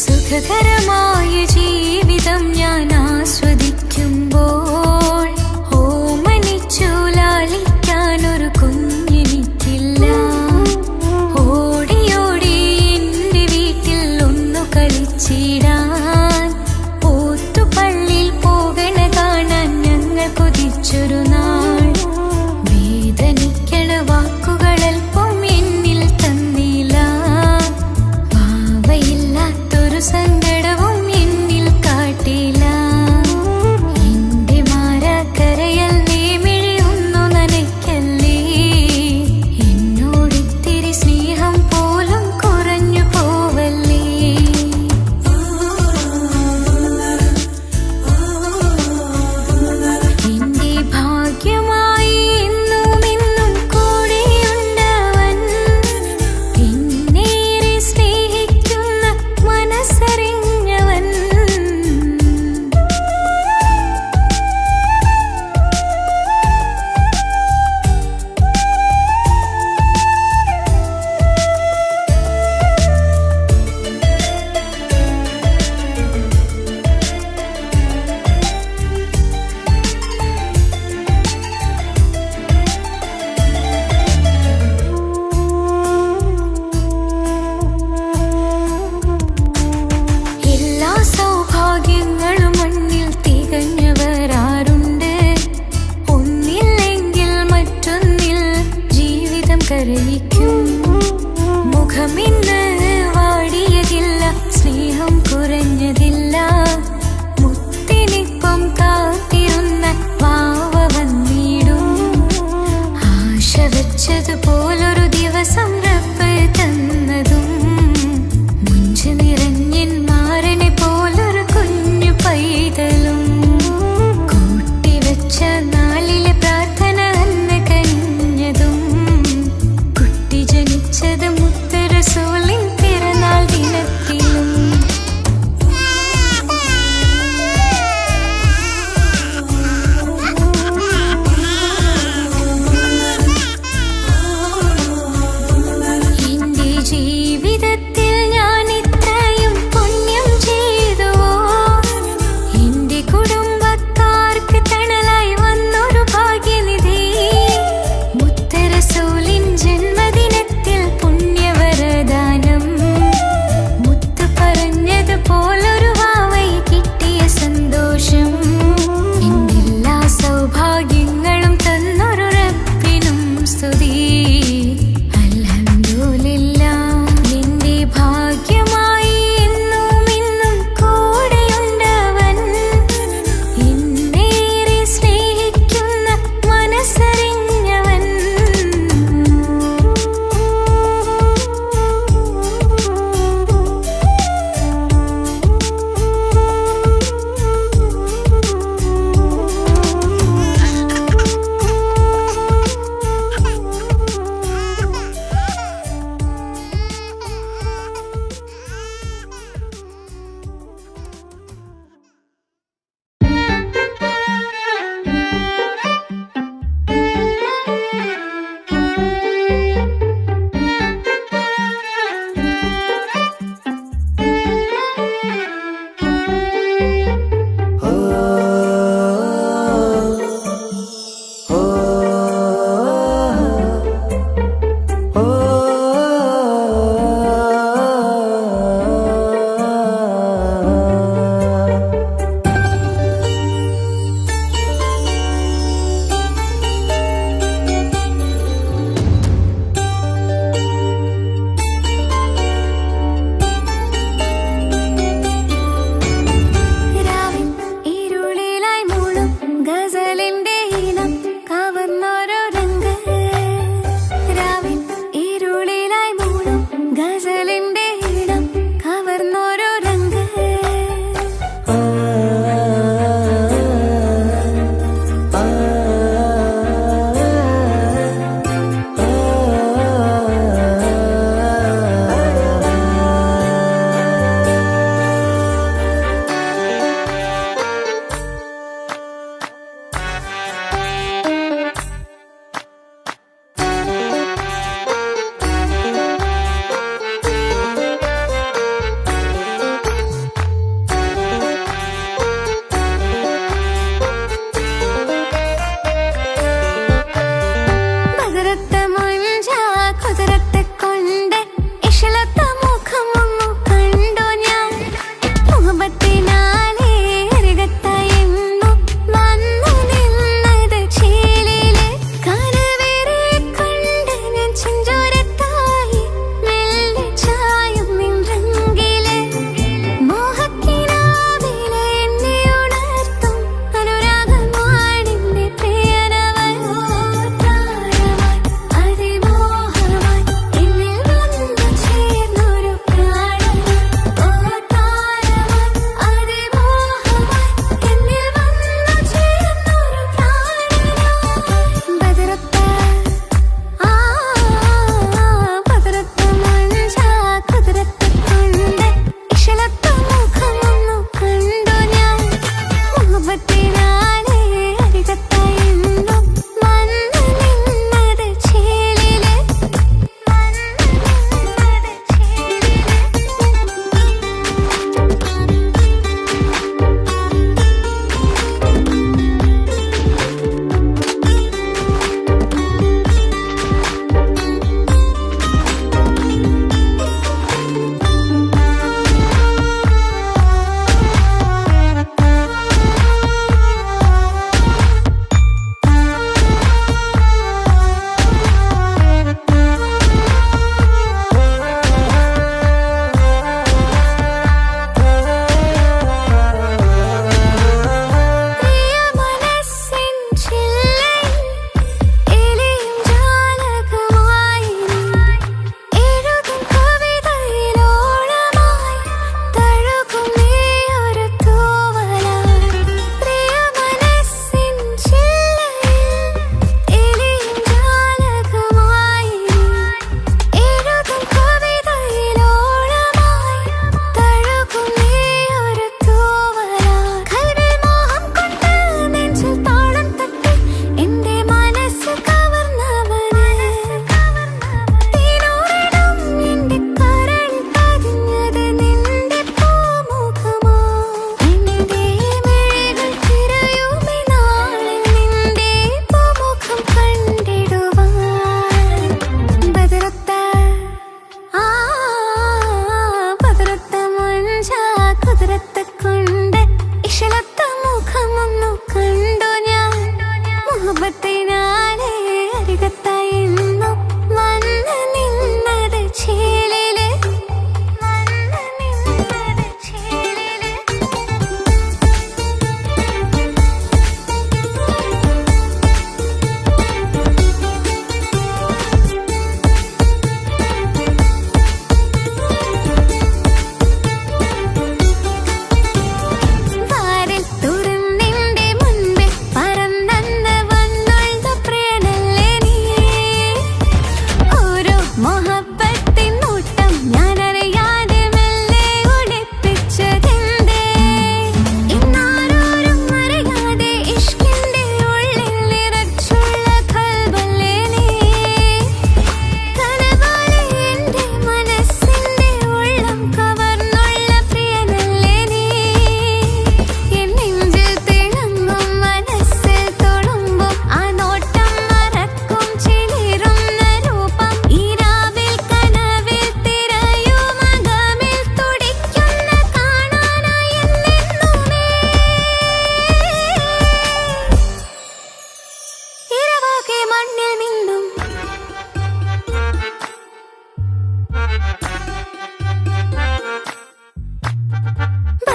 സുഖകരമായ ജീവിതം ഞാൻ ആസ്വദിക്കുമ്പോൾ ഓമനിച്ചു ലാളിക്കാനൊരു കുഞ്ഞെനിക്കില്ല. ഓടി ഓടി എൻ്റെ വീട്ടിൽ ഒന്നു കളിച്ചിടാൻ ഓത്തുപള്ളിയിൽ പോകണ കാണാൻ ഞങ്ങൾ കൊതിച്ചൊരു നാൾ. വേദനിക്കണ വാക്കുകളൽപ്പം എന്നിൽ തന്നില്ല. വാവയില്ലാത്തൊരു സങ്കടവും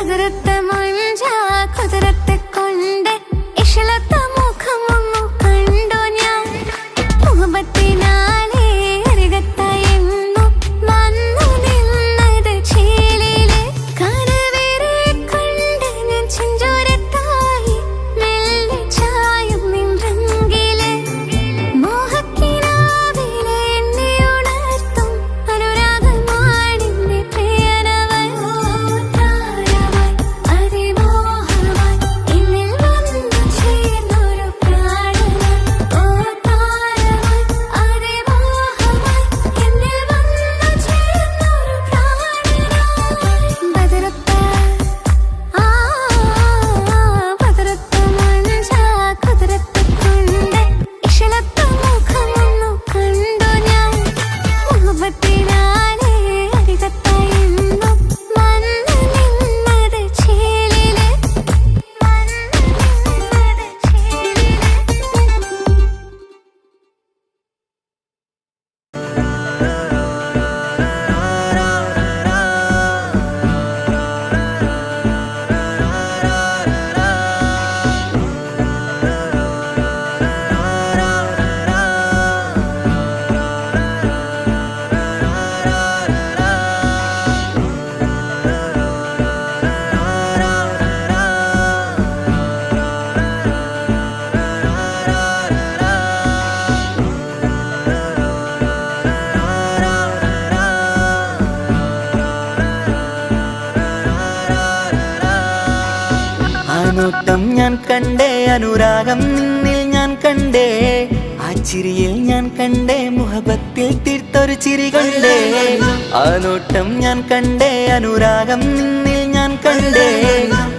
ബദറത്ത മുഞ്ച കുതിരത്തെ കൊണ്ട് ഇശലത്ത മുഖമൊന്നു കണ്ടു ഞാൻ മുഹബത്തിനാലേ അരികത്തായെന്നു വന്നു നിന്നത് ചേലിലെ കരവേറെ കണ്ട് ഞാൻ ചെഞ്ചോരത്തായി മെല്ലെ ചായും നിൻറങ്കിലെ മോഹക്കിനാവിലെ എന്നെ ഉണർത്തും അനുരാഗമാണെന്റെ പ്രിയനവൻ താരമായി അതിമോഹമായി എന്നിൽ വന്നു ചേർന്നൊരു പ്രാണനായി താരമായി അതിമോഹമായി എന്നിൽ വന്നു ചേർന്നൊരു പ്രാണനായി ബദറത്ത ബദറത്ത മുഞ്ച കുതിരത്തെ കൊണ്ട് ഇശലത്ത മുഖമൊന്നു കണ്ടു ഞാൻ മുഹബത്തിനാലേ അരികത്തായെന്നു വന്നു നിന്നത് ചേലിലെ നോട്ടം ഞാൻ കണ്ടേ അനുരാഗം നിന്നിൽ ഞാൻ കണ്ടേ ആ ചിരിയിൽ ഞാൻ കണ്ടേ മുഹബത്തിൽ തീർത്തൊരു ചിരി കണ്ടേ ആ നോട്ടം ഞാൻ കണ്ടേ അനുരാഗം നിന്നിൽ ഞാൻ കണ്ടേ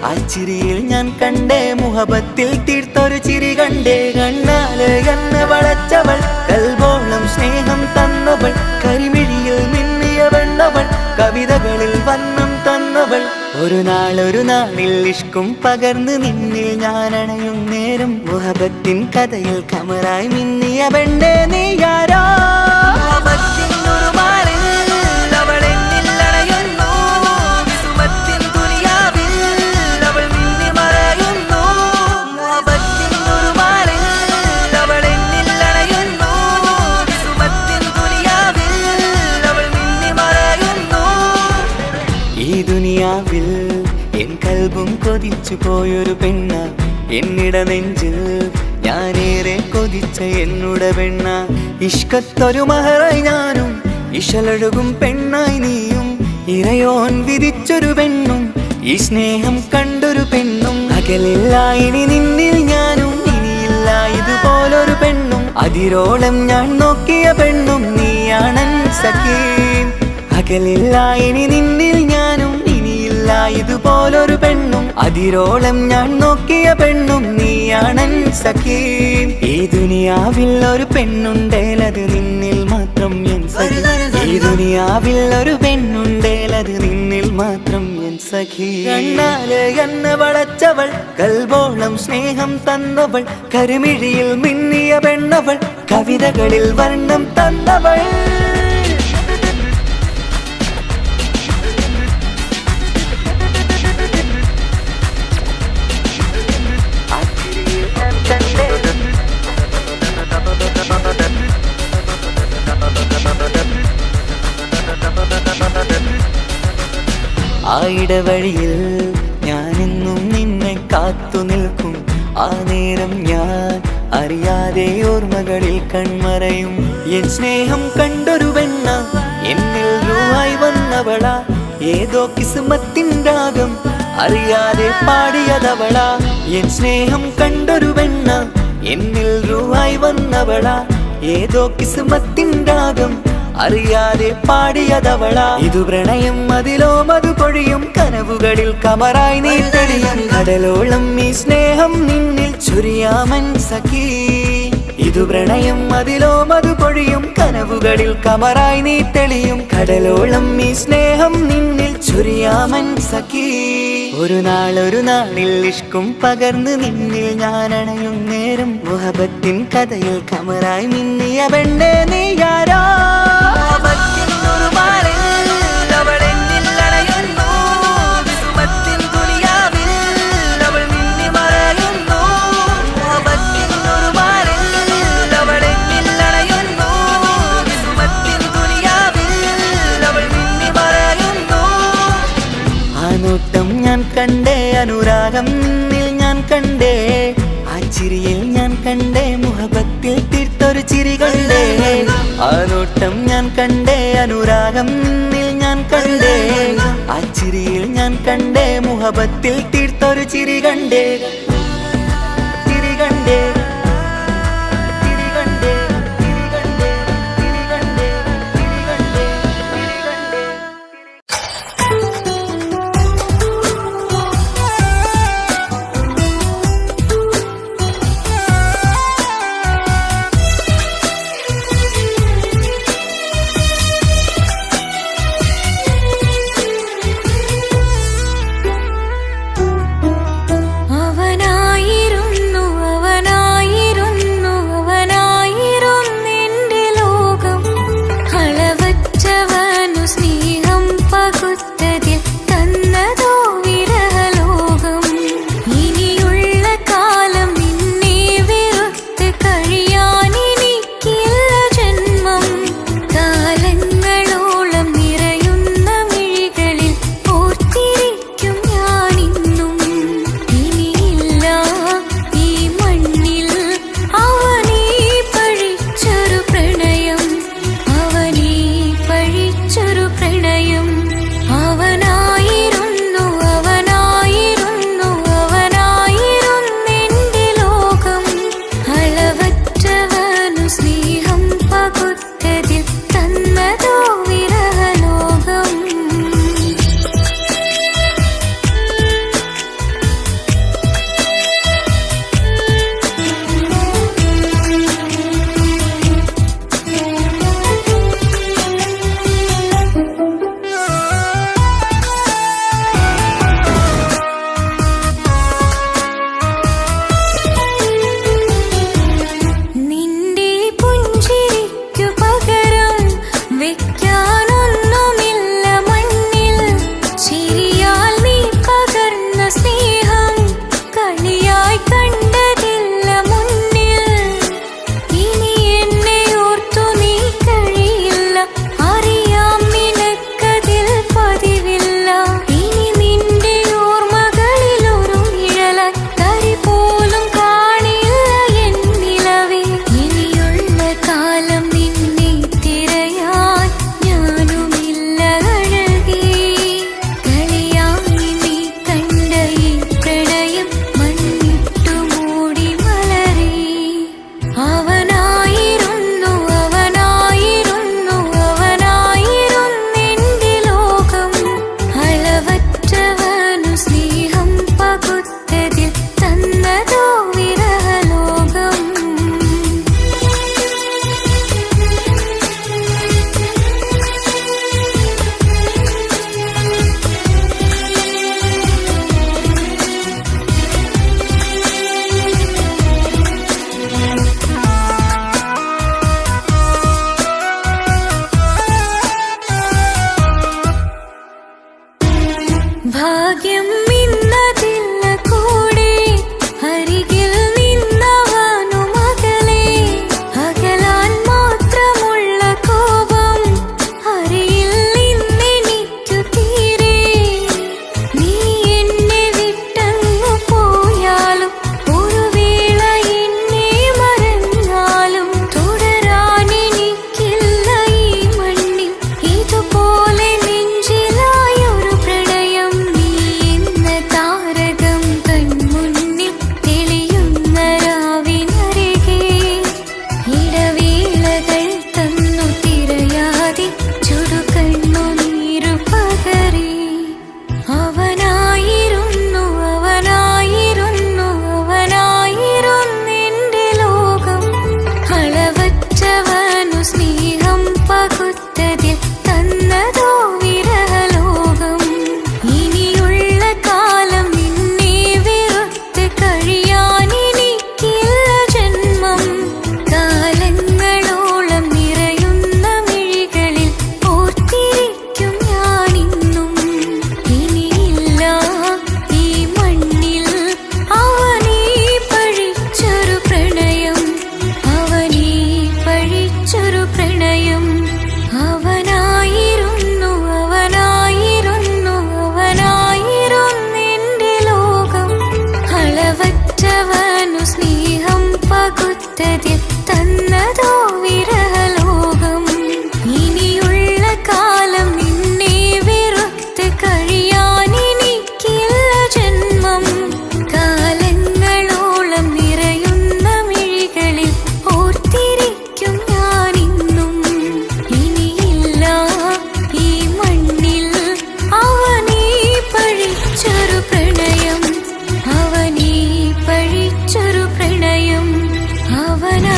ആ ചിരിയിൽ ഞാൻ കണ്ടേ മുഹബത്തിൽ തീർത്തൊരു ചിരി കണ്ടേ കണ്ണാല് എന്നെ വളച്ചവൾ കൽബോളം സ്നേഹം തന്നവൾ കരിമിഴിയിൽ മിന്നിയ വെണ്ണവൾ കവിതകളിൽ വന്നം തന്നവൾ ഒരു നാളിൽ ഇഷ്കും പകർന്ന് നിന്നിൽ ഞാൻ അണയും നേരം മുഹബത്തിൻ കഥയിൽ കമറായി മിന്നിയ പെണ്ണേ നീയാരോ ഈ ദുനിയാവിൽ എൻ കൽബും കൊതിച്ചു പോയൊരു പെണ്ണ എന്നിട നെഞ്ചിൽ ഞാനേറെ കൊതിച്ച എന്നുട പെണ്ണ ഇഷ്കത്തൊരു മഹറായി ഞാനും ഇശലൊഴുകും പെണ്ണായി നീയും ഇറയോൻ വിധിച്ചൊരു പെണ്ണും ഈ സ്നേഹം കണ്ടൊരു പെണ്ണും അകലില്ല ഇനി നിന്നിൽ ഞാനും ഇനിയില്ല ഇതുപോലൊരു പെണ്ണും അതിരോളം ഞാൻ നോക്കിയ പെണ്ണും നീയാണൻ സഖീ അകലില്ല ഇനി നിന്നിൽ ഞാനും ഇനിയില്ല ഇതുപോലൊരു പെണ്ണും അതിരോളം ഞാൻ നോക്കിയ പെണ്ണും നീയാണൻ സഖീ ഈ ദുനിയാവിൽ ഒരു പെണ്ണുണ്ടേലത് നിന്നിൽ മാത്രം എൻ സഖി ഈ ദുനിയാവിൽ ഒരു പെണ്ണുണ്ടേലത് നിന്നിൽ മാത്രം എൻ സഖി കണ്ണാല് എന്നെ വളച്ചവൾ കൽബോളം സ്നേഹം തന്നവൾ കരുമിഴിയിൽ മിന്നിയ പെണ്ണവൾ കവിതകളിൽ വർണ്ണം തന്നവൾ ആ ഇടവഴിയിൽ ഞാനെന്നും നിന്നെ കാത്തു നിൽക്കും ആ നേരം ഞാൻ അറിയാതെ ഓർമ്മകളിൽ കൺമറയും എൻ സ്നേഹം കണ്ടൊരു പെണ്ണ എന്നിൽ രൂപായി വന്നവളാ ഏതോ കിസ്മത്തിൻ രാഗം അറിയാതെ പാടിയതവളാ എൻ സ്നേഹം കണ്ടൊരു പെണ്ണ എന്നിൽ രൂപായി വന്നവളാ ഏതോ കിസ്മത്തിൻ രാഗം അറിയാതെ പാടിയതവളാ ഇതു പ്രണയം അതിലോ മധു പൊഴിയും കനവുകളിൽ കമറായി നീ തെളിയും കടലോളം ഈ സ്നേഹം നിന്നിൽ ചൊരിയാമൻ സഖീ ഇതു പ്രണയം അതിലോ മധു പൊഴിയും കനവുകളിൽ കമറായി നീ തെളിയും കടലോളം ഈ സ്നേഹം നിന്നിൽ ചൊരിയാമൻ സഖീ ഒരു നാളിൽ ഇഷ്കും പകർന്ന് നിന്നിൽ ഞാൻ അണയും നേരം മുഹബത്തിൻ കഥയിൽ കമറായി മിന്നിയ പെണ്ണേ നീയാരോ ും നോട്ടം ഞാൻ കണ്ടേ, അനുരാഗം നിന്നിൽ ഞാൻ കണ്ടേ, ആ ചിരിയിൽ ഞാൻ കണ്ടേ, മുഹബത്തിൽ തീർത്തൊരു ചിരി കണ്ടേ. ആ നോട്ടം ഞാൻ കണ്ടേ, അനുരാഗം നിന്നിൽ ഞാൻ കണ്ടേ, ആ ചിരിയിൽ ഞാൻ കണ്ടേ, മുഹബത്തിൽ തീർത്തൊരു ചിരി കണ്ടേ, ചിരി കണ്ടേ. ഓർത്തതിൽ തന്നതോ വിരഹലോകം. ഇനിയുള്ള കാലം നിന്നെ വെറുത്ത് കഴിയാൻ എനിക്കില്ല ജന്മം. കാലങ്ങളോളം നിറയുന്ന മിഴികളിൽ ഓർത്തിരിക്കും ഞാനിന്നും. ഇനിയില്ല ഈ മണ്ണിൽ അവനീ പഴിച്ചൊരു പ്രണയം, അവനീ പഴിച്ചൊരു പ്രണയം. അവനാ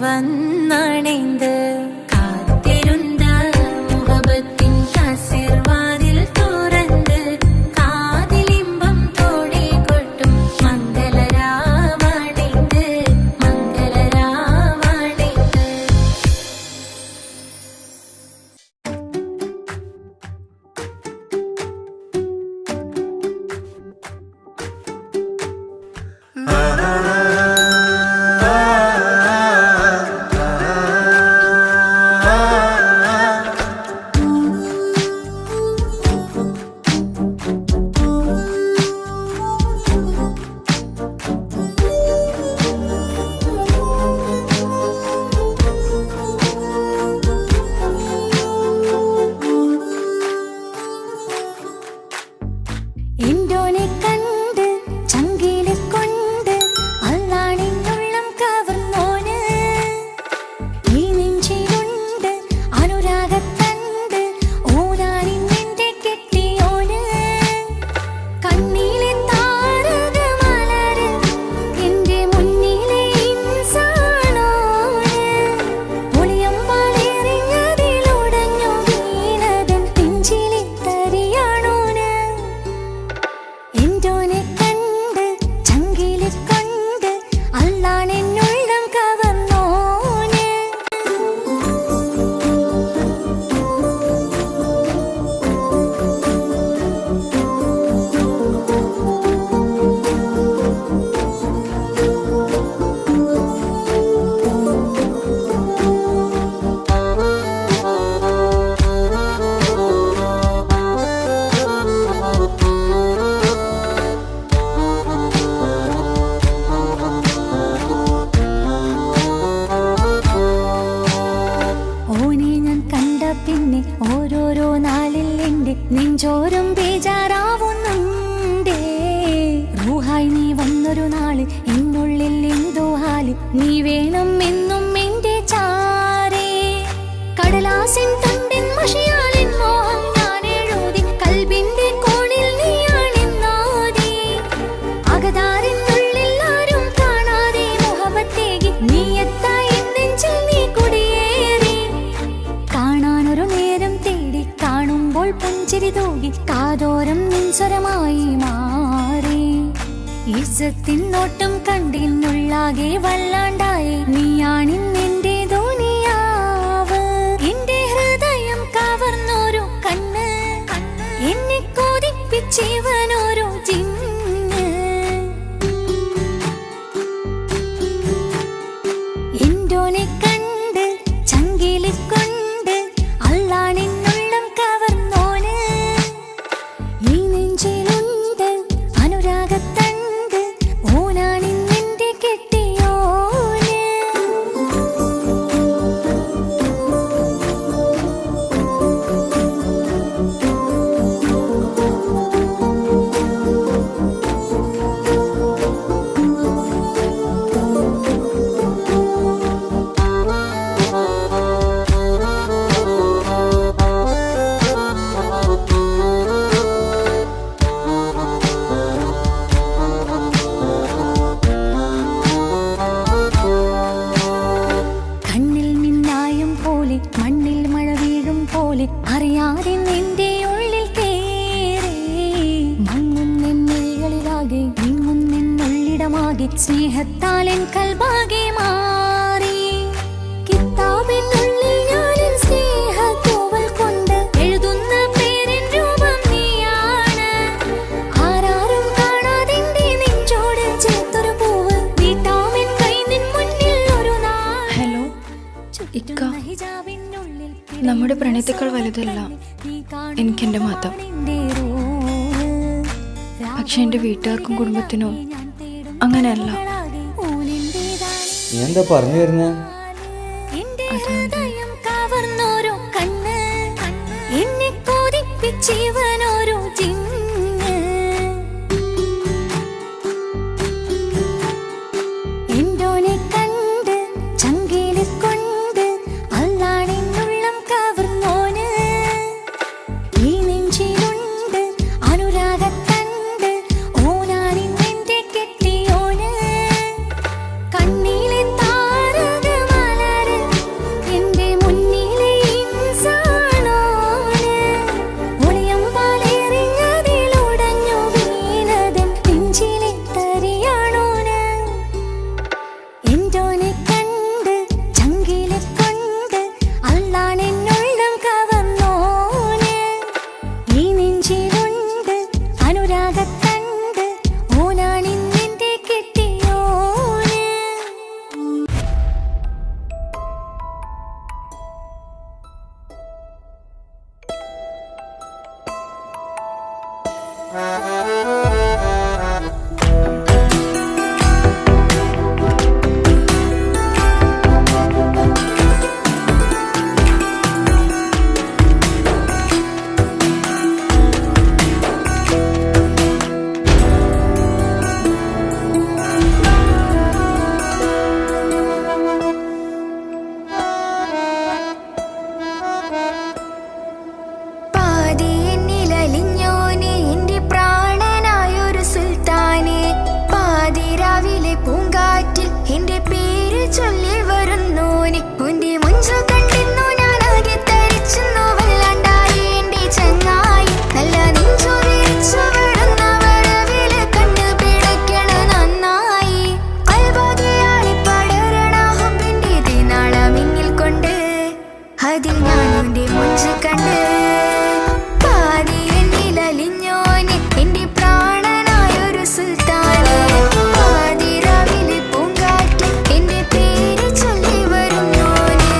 വന്നണൈந்து കാത്തിരുന്ന മുഹബത്തിൻ കസിർവാതിൽ തുറന്ന് കാതിലിമ്പം തോളിൽ കൊട്ടും മംഗളരാവണൈந்து മംഗളരാവണൈந்து. എന്തോനെ കണ്ട് ചങ്കില് കൊണ്ട് അല്ലാണിന്നുള്ളം കവർന്നോന് ഈ നെഞ്ചിലുണ്ട് അനുരാഗത്തണ്ട് ഓനാനിന്നെന്റെ കെട്ടിയോന് കണ്ണിലെ താരകമലര് എന്റെ മുന്നിലെ ഇൻസാണോന് ഒളിയമ്പാലെറിഞ്ഞതിലുടഞ്ഞു വീണതൻ നെഞ്ചിലെ തരിയാണോന് എന്തോനെ കണ്ട് ചങ്കില് കൊണ്ട് അല്ലാണെന്നുള്ളം കവർന്നോന്. ഓനെ ഞാൻ കണ്ട പിന്നെ ഓരോരോ നാളിൽ എന്റെ നെഞ്ചോരം ബേജാറാവുന്നുണ്ടേ. റൂഹായി നീ വന്നൊരു നാള് എന്നുള്ളിൽ എന്തോ ഹാല് നീ വേണം എന്നും എന്റെ ചാരേ. കടലാസിൻ തണ്ടിൻ മഷിയാലിൻ മോഹം ഞാൻ എഴുതി കൽബിന്റെ കോണിൽ നീയാണെന്നാതി. അകതാരിനുള്ളിൽ ആരും കാണാതെ മുഹബത്തേകി നീ എത്തായി നെഞ്ചിൽ നീ കുടിയേറി. കാണാനൊരു നേരം തേടി കാണുമ്പോൾ പുഞ്ചിരി തൂകി കാതോരം നിൻസ്വരമായി മാറി. ഇസ്സത്തിൻ നോട്ടം കണ്ടിന്നുള്ളാകെ വല്ലാണ്ടായി നീയാണിന്നെന്റെ ദുനിയാവ്. എന്റെ ഹൃദയം കവർന്നൊരു കണ്ണ് എന്നെ കൊതിപ്പിച്ചിവനൊരു ജിന്ന്. എന്തോനെ കണ്ട് ചങ്കില് കൊണ്ട് അല്ലാണെന്നുള്ളം കവർന്നോന് ഈ നെഞ്ചിലുണ്ട് അനുരാഗത്തണ്ട് ഓനാണിന്നെന്റെ കെട്ടിയോന്. കണ്ണിൽ മിന്നായം പോലെ മണ്ണിൽ മഴ വീഴും പോലെ അറിയാതെ നിന്റെ ഉള്ളിൽ കേറി. മങ്ങുന്നെന്നുള്ളിലാകെ വിങ്ങുന്നെന്നുള്ളിടമാകെ സ്നേഹത്താൽ എൻ കൽബാകെ മാറി. കിതാബിനുള്ളിൽ ഞാനെൻ സ്നേഹത്തൂവൽ കൊണ്ട് എഴുതുന്ന പേരിൻ രൂപം നീയാണ്. ആരാരും കാണാതെന്റെ നെഞ്ചോട് ചേർത്തൊരു പൂവ് വീട്ടാമെൻ കൈ നിൻ മുന്നിൽ ഒരു നാൾ. ഹലോ ഇക്ക, നമ്മുടെ പ്രണയത്തേക്കാൾ വലുതല്ല എനിക്കെൻ്റെ മതം. പക്ഷെ എൻ്റെ വീട്ടുകാർക്കും കുടുംബത്തിനും അങ്ങനെയല്ല. നീ എന്താ പറഞ്ഞു വരുന്നേ? കവർന്നോരോ കണ്ണ് എന്നെ കൊതിപ്പിച്ചിവനോരോ ജിന്ന്. എന്തോനെ കണ്ട് ചങ്കില് കൊണ്ട് അല്ലാണെന്നുള്ളം കവർന്നോന് ഈ നെഞ്ചിലുണ്ട് അനുരാഗത്തണ്ട് ഓനാണിന്നെന്റെ കെട്ടിയോന്. കണ്ണിലെ താരകമല ചൊല്ലി വരുന്നോനെ ഉന്റെ മുഞ്ചു കണ്ടിരുന്നു ഞാനാകെ തരിച്ചെന്നു വല്ലാണ്ടായി എന്റെ ചങ്ങായി നല്ല നെഞ്ചു വിരിച്ചു വിടുന്ന വരവില് കണ്ണു പിടയ്ക്കണ നന്നായി കൽബാകയാളി പടരണ ഹുബിന്റെ ദിനാളമിങ്ങിൽ കൊണ്ട് അതിൽ ഞാനുന്റെ മുഞ്ചു കണ്ട് പാതി എന്നിലലിഞ്ഞോനെ എന്റെ പ്രാണനായൊരു സുൽത്താനെ പാതിരാവിലെ പൂങ്കാറ്റ് എന്റെ പേര് ചൊല്ലി വരുന്നോനെ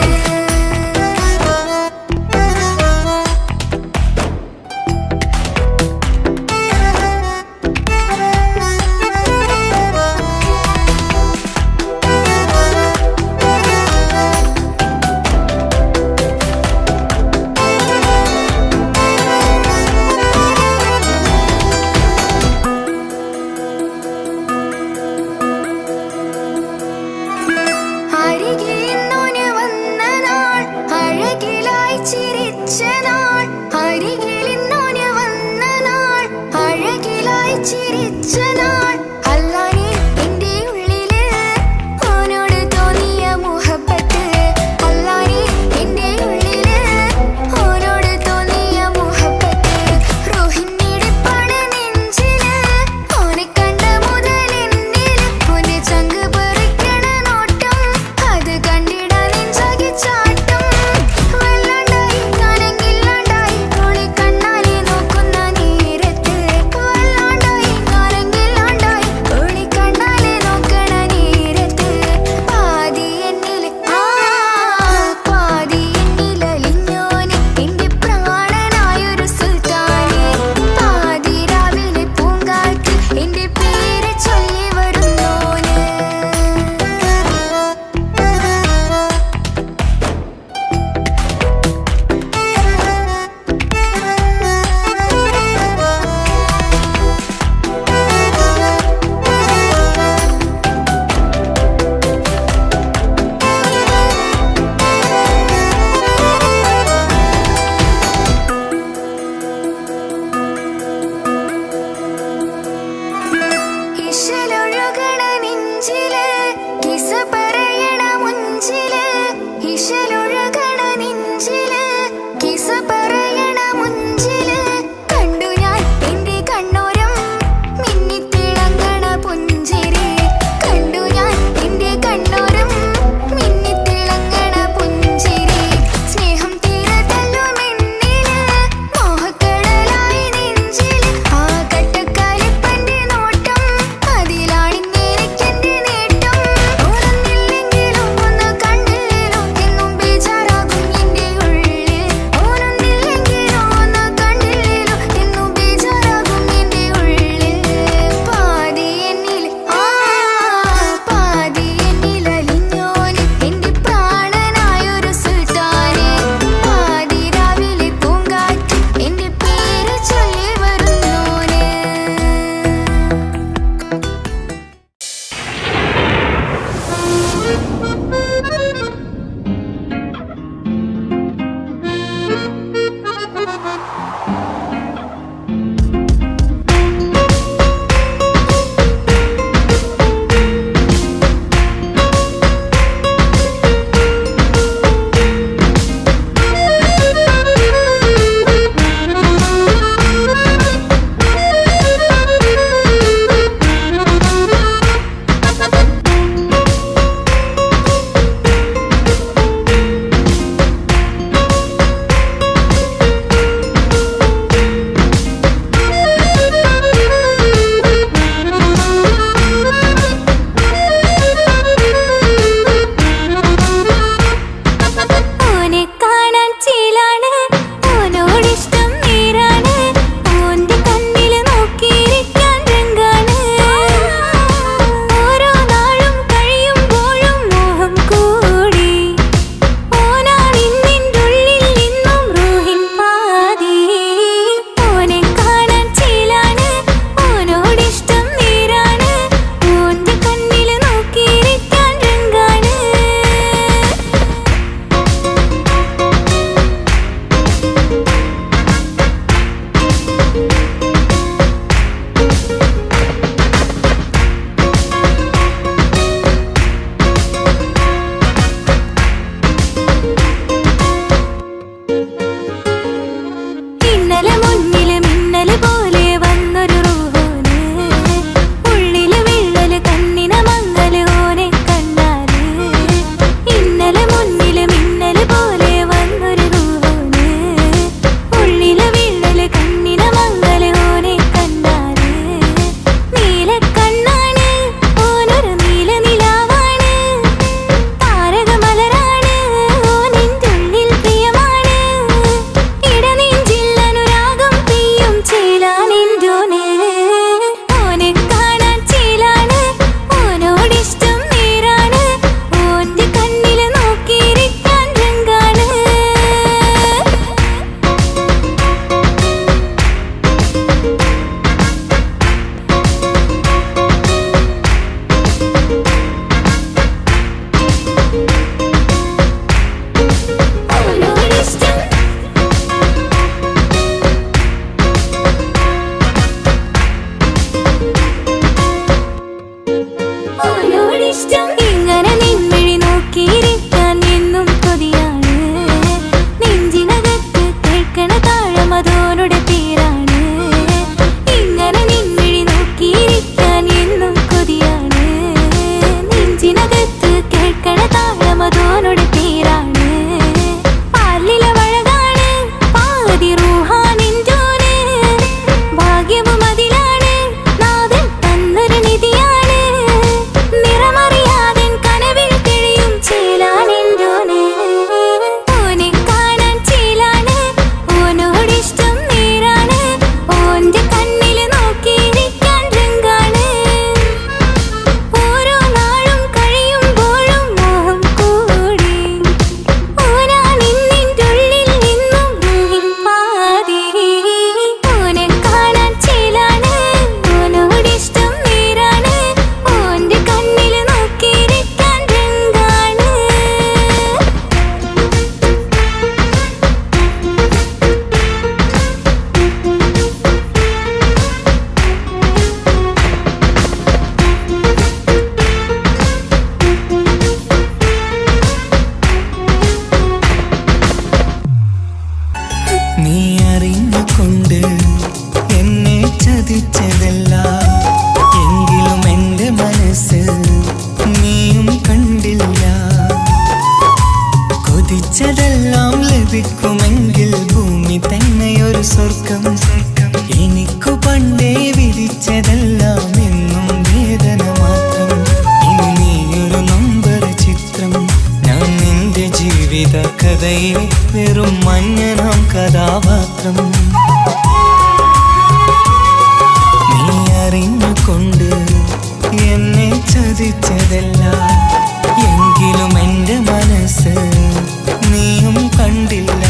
കൊതിച്ചതെല്ലാം ലഭിക്കുമെങ്കിൽ ഭൂമി തന്നെയൊരു സ്വർഗം. എനിക്കു പണ്ടേ വിധിച്ചതെല്ലാം എന്നും വേദന മാത്രം. ഇനി നീയൊരു നമ്പർ ചിത്രം, ഞാൻ നിന്റെ ജീവിത കഥയിൽ വെറും മഞ്ഞനാം കഥാപാത്രം. നീ അറിഞ്ഞുകൊണ്ട് എന്നെ ചതിച്ചതല്ല, എങ്കിലും എൻ്റെ മനസ്സ് നീയും കണ്ടില്ല.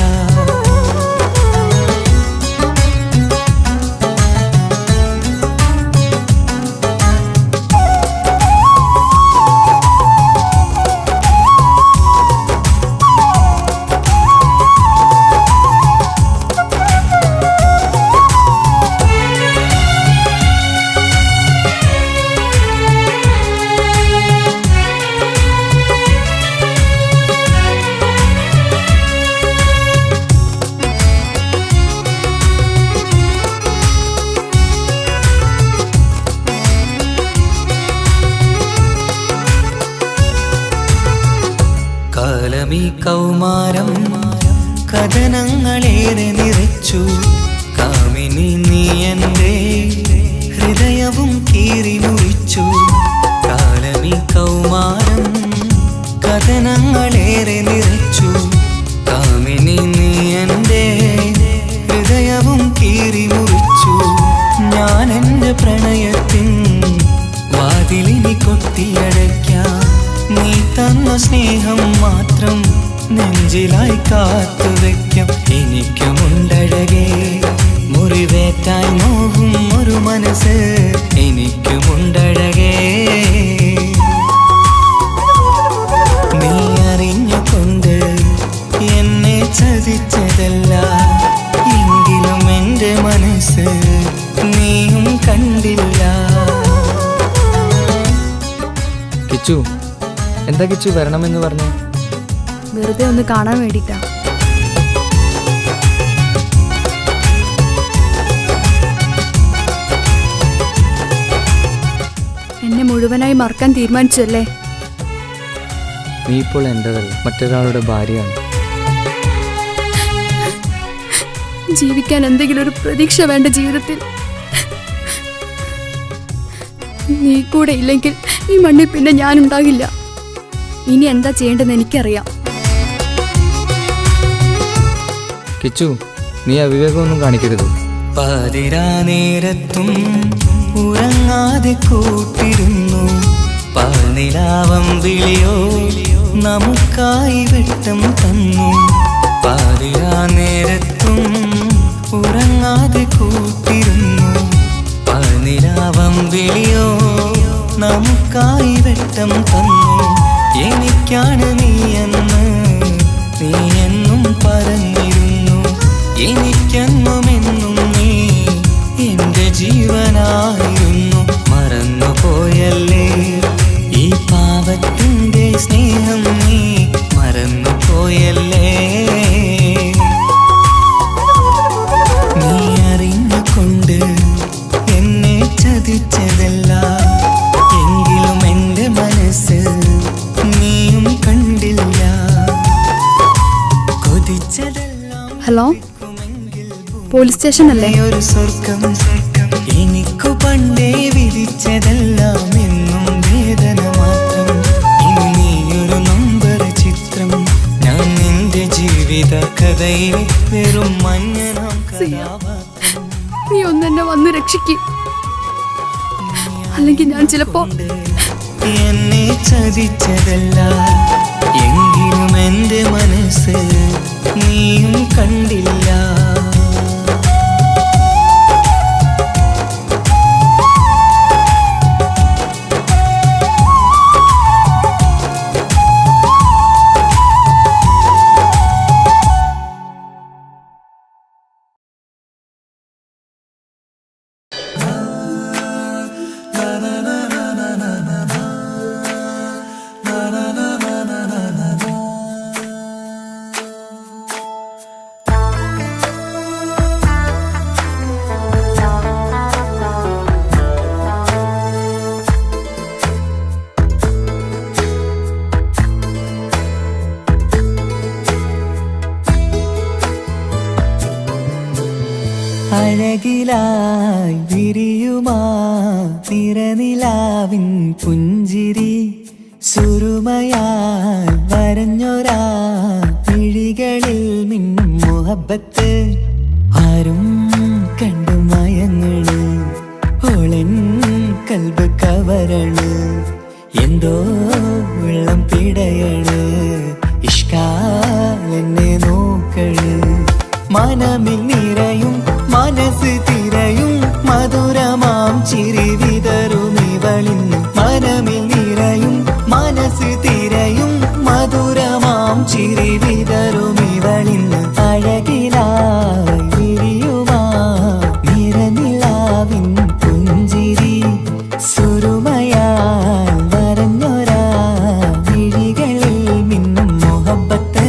കാലമീ കൗമാരം കഥനങ്ങളേറെ നിറച്ചു. കാമിനി നീ എൻ്റെ ഹൃദയവും കീറി മുറിച്ചു. കാലമീ കൗമാരം കഥനങ്ങളേറെ നിറച്ചു. കാമിനി നീ എൻ്റെ ഹൃദയവും കീറി മുറിച്ചു. ഞാൻ എൻ്റെ പ്രണയത്തിൻ വാതിലിനി കൊട്ടിയടയ്ക്കാം. നീ തന്ന സ്നേഹം മാത്രം നെഞ്ചിലായി കാത്തുവെക്കാം. എനിക്കുമുണ്ടഴകേ മുറിവേറ്റായി നോവും ഒരു മനസ്സ്, എനിക്കുമുണ്ടഴകേ. നീ അറിഞ്ഞുകൊണ്ട് എന്നെ ചതിച്ചതല്ല, എങ്കിലും എൻ്റെ മനസ്സ് നീയും കണ്ടില്ല. കിച്ചു, എന്താ കിച്ചു വരണമെന്ന് പറഞ്ഞു? വെറുതെ ഒന്ന് കാണാൻ വേണ്ടിട്ടാ. എന്നെ മുഴുവനായി മറക്കാൻ തീരുമാനിച്ചല്ലേ? നീ ഇപ്പോൾ എൻ്റെതല്ല, മറ്റൊരാളുടെ ഭാര്യയാണ്. ജീവിക്കാൻ എന്തെങ്കിലും ഒരു പ്രതീക്ഷ വേണ്ട ജീവിതത്തിൽ. നീ കൂടെ ഇല്ലെങ്കിൽ ഈ മണ്ണിൽ പിന്നെ ഞാനുണ്ടാകില്ല. ഇനി എന്താ ചെയ്യേണ്ടതെന്ന് എനിക്കറിയാം. കിച്ചു, നീ അവിവേകമൊന്നും കാണിക്കരുത്. പാതിരാ നേരത്തും ഉറങ്ങാതെ കൂട്ടിരുന്നു. പാൽനിലാവം വിളിയോ നമുക്കായി വെട്ടം തന്നു. പാതിരാ നേരത്തും ഉറങ്ങാതെ കൂട്ടിരുന്നു. പാൽനിലാവം വിളിയോ നമുക്കായി വെട്ടം തന്നു. എനിക്കാണ് നീയെന്ന് നീ എന്നും പറഞ്ഞിരുന്നു. എനിക്കെന്നുമെന്നും നീ എൻ്റെ ജീവനായിരുന്നു. മറന്നുപോയല്ലേ ഈ പാവത്തിൻ്റെ സ്നേഹം, നീ മറന്നുപോയല്ലേ. നീ അറിഞ്ഞുകൊണ്ട് എന്നെ ചതിച്ചതല്ല, എങ്കിലും എൻ്റെ മനസ്സ് നീയും കണ്ടില്ല. കൊതിച്ചതെല്ലാം ഹലോ, പോലീസ് സ്റ്റേഷൻ അല്ലേ? ഒരു സ്വർഗം. എനിക്കു പണ്ടേ വിധിച്ചതെല്ലാം എന്നും വേദന മാത്രം. ഇനി നീയൊരു നമ്പർ ചിത്രം, ഞാൻ നിന്റെ ജീവിത കഥയിൽ വെറും മഞ്ഞനാം കഥാപാത്രം. നീ ഒന്നെന്നെ വന്ന് രക്ഷിക്ക്, അല്ലെങ്കിൽ ഞാൻ ചിലപ്പോ. എന്നെ ചതിച്ചതല്ല, എങ്കിലും എൻ്റെ മനസ്സ് നീയും കണ്ടില്ല. അഴകിലായി വിരിയുമാ തിരനിലാവിൻ പുഞ്ചിരി സുരുമയാൽ വരഞ്ഞൊരാ വിഴികളിൽ മിന്നും മുഹബത്ത് ആരും കണ്ടു മയങ്ങള് ഓളൻ കൽബ് കവരണ് എന്തോ വെള്ളം പിടയണ് ഇഷ്കാലെന്നെ നോക്കള് മനമിൽ നിറയും മനസ്സ് തിരയും മധുരമാം ചിരി വിതറും ഇവളിന്ന് മനമിൽ നിറയും മനസ്സ് തിരയും മധുരമാം ചിരി വിതറും ഇവളിന്ന് അഴകിലായി വിരിയുമാ നിറനിലാവിൻ പുഞ്ചിരി സുരുമയാൽ വരഞ്ഞൊരാ വിഴികളിൽ മിന്നും മുഹബത്ത്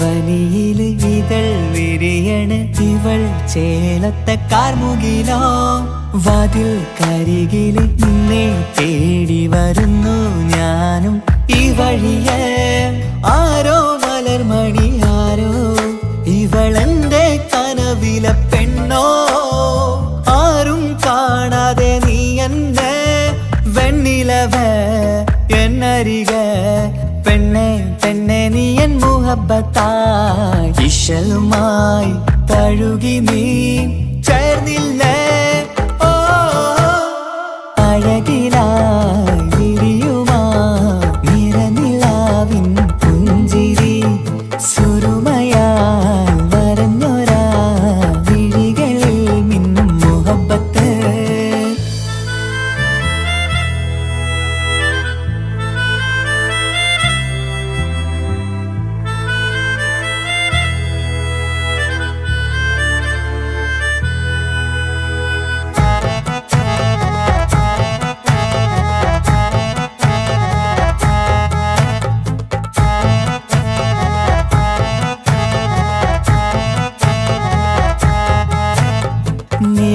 വനിയില് ഇതൾ വിരിയണ് ഇവൾ ചേലത്തെ കാർമുകിലോ വാതിൽ കരികില് നിന്നെ തേടി വരുന്നു ഞാനും ഈ വഴിയെ ആരോ മലർമണി ആരോ ഇവളെന്റെ കനവിലെ പെണ്ണോ ആരും കാണാതെ നീ എന്നെ വെണ്ണിലവ എന്നരിക പെണ്ണെ പെണ്ണെ നീ എൻ മുഹബത്തായി ഇശലുമായി തഴുകി നീ ചേർന്നില്ലേ ഓ അഴകിലായി വിരിയുമാ നിറനിലാവിൻ പുഞ്ചിരി സുരുമയാൽ വരഞ്ഞൊരാ വിഴികളിൽ മിന്നും മുഹബത്ത്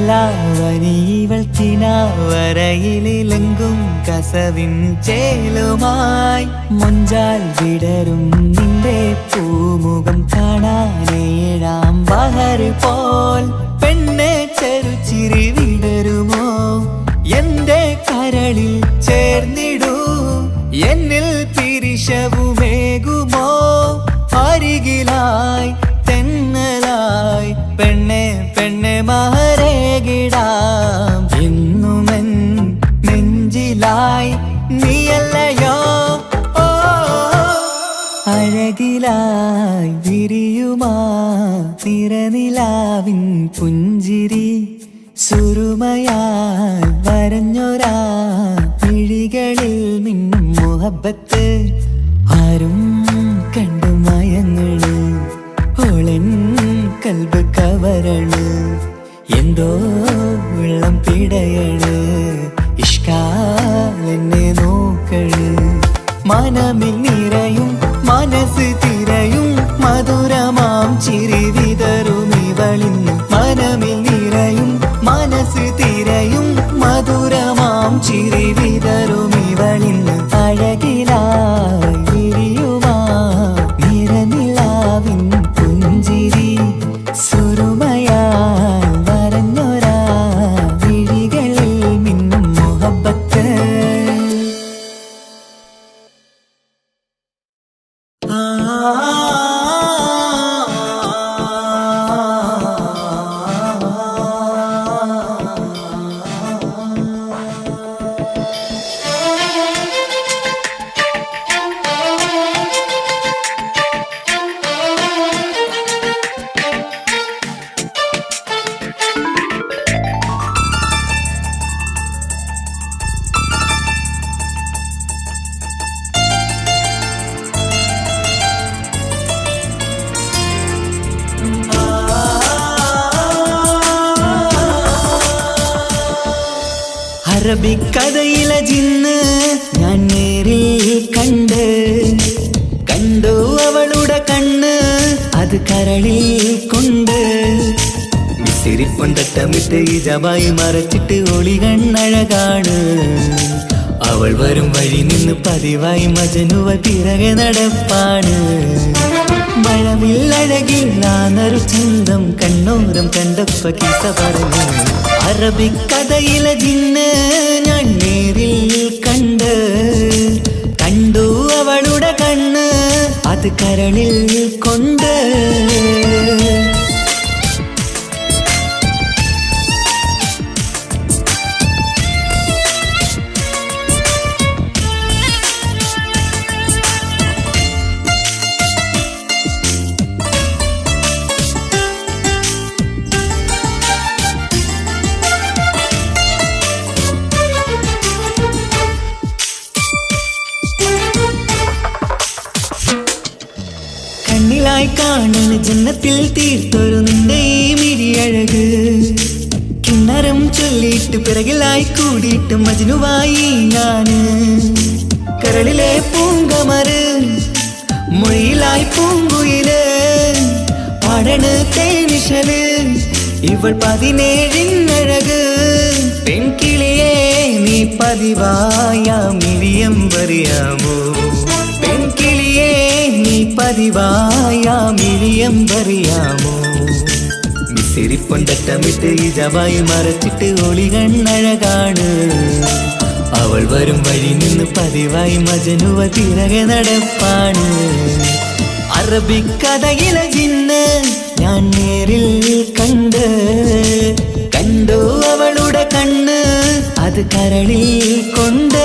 നിലാവനിവൾ കിനാവരയിലെങ്കും കസവിൻ ചേലുമായി മൊഞ്ചാൽ വിടരും നിന്റെ പൂമുഖം കാണാനേഴാം ബഹർ പോൽ പെണ്ണെ ചെറുചിരി വിടരുമോ എന്റെ കരളിൽ ചേർന്നിടൂ എന്നിൽ പിരിശവുമേകുമോ അരികിലായി തെന്നലായി പെണ്ണെ പെണ്ണെ മഹരേകിടാം എന്നുമെൻ നെഞ്ചിലായി നീയല്ലയോ ഓ അഴകിലായി വിരിയുമാ തിരനിലാവിൻ പുഞ്ചിരി സുരുമയാൽ വരഞ്ഞൊരാ വിഴികളിൽ മിന്നും മുഹബത്ത് ആരും കണ്ടു മയങ്ങള് ഓളൻ കൽബ് കവരണ് എന്തോ വെള്ളം പിടയണ് ഇഷ്കാലെന്നെ നോക്കള് മനമിൽ നിറയും മനസ്സ് തിരയും മധുരമാം ചിരി വിതറും ഇവളിന്ന് മനമിൽ നിറയും മനസ്സ് തിരയും മധുരമാം ചിരി വിതറും ഇവളിന്ന് അഴകിലായി വിരിയുമാ നിറനിലാവിൻ പുഞ്ചിരി സുരുമയാൽ വരഞ്ഞൊരാ വിഴികളിൽ മിന്നും മുഹബത്ത് അറബിക്കഥയിലെ ജിന്ന് ഞാൻ നേരിൽ കണ്ടു അവളുടെ കണ്ണ് അത് കരളിൽ കൊണ്ട് മിസിരിപ്പൊണ്ടട്ടമിട്ട് ഈ ജബായി മറച്ചിട്ട് ഒളി കണ്ണഴകാണ് അവൾ വരും വഴി നിന്ന് പതിവായി മജനുവ പിറകെ നടപ്പാണ് മഴവില്ലഴകില്ലാന്നൊരു ചന്തം കണ്ണോരം കണ്ടപ്പ കീസ പറഞ്ഞു അറബിക്കഥയിലെ ജിന്ന് ഞാൻ നേരിൽ കണ്ടു അവളുടെ കണ്ണ് അത് കരളിൽ കൊണ്ട് കണ്ണിലായി കാണുന്ന ജന്നത്തിൽ തീർത്തൊരു നിന്റെ ഈ മിഴിയഴക് കിണ്ണരം ചൊല്ലിയിട്ട് പിറകിലായി കൂടിയിട്ട് മജ്നുവായി ഞാന് കരളിലെ പൂങ്കമറ് മൊഴിയിലായി പൂങ്കുയില് പാടണ് തേനിശല് ഇവൾ 17 പെൺകിളിയെ നീ പതിവായാ മിഴിയം പറയാമോ പെൺകിളിയെ നീ പതിവായാ മിഴിയം പറയാമോ മിസിരിപ്പൊണ്ടട്ടമിട്ട് ഈ ജബായി മറച്ചിട്ട് ഒളി കണ്ണഴകാണ് അവൾ വരും വഴി നിന്ന് പതിവായി മജനുവ പിറകെ നടപ്പാണ് അറബിക്കഥയിലെ ജിന്ന് ഞാൻ നേരിൽ കണ്ടു അവളുടെ കണ്ണ് അത് കരളിൽ കൊണ്ട്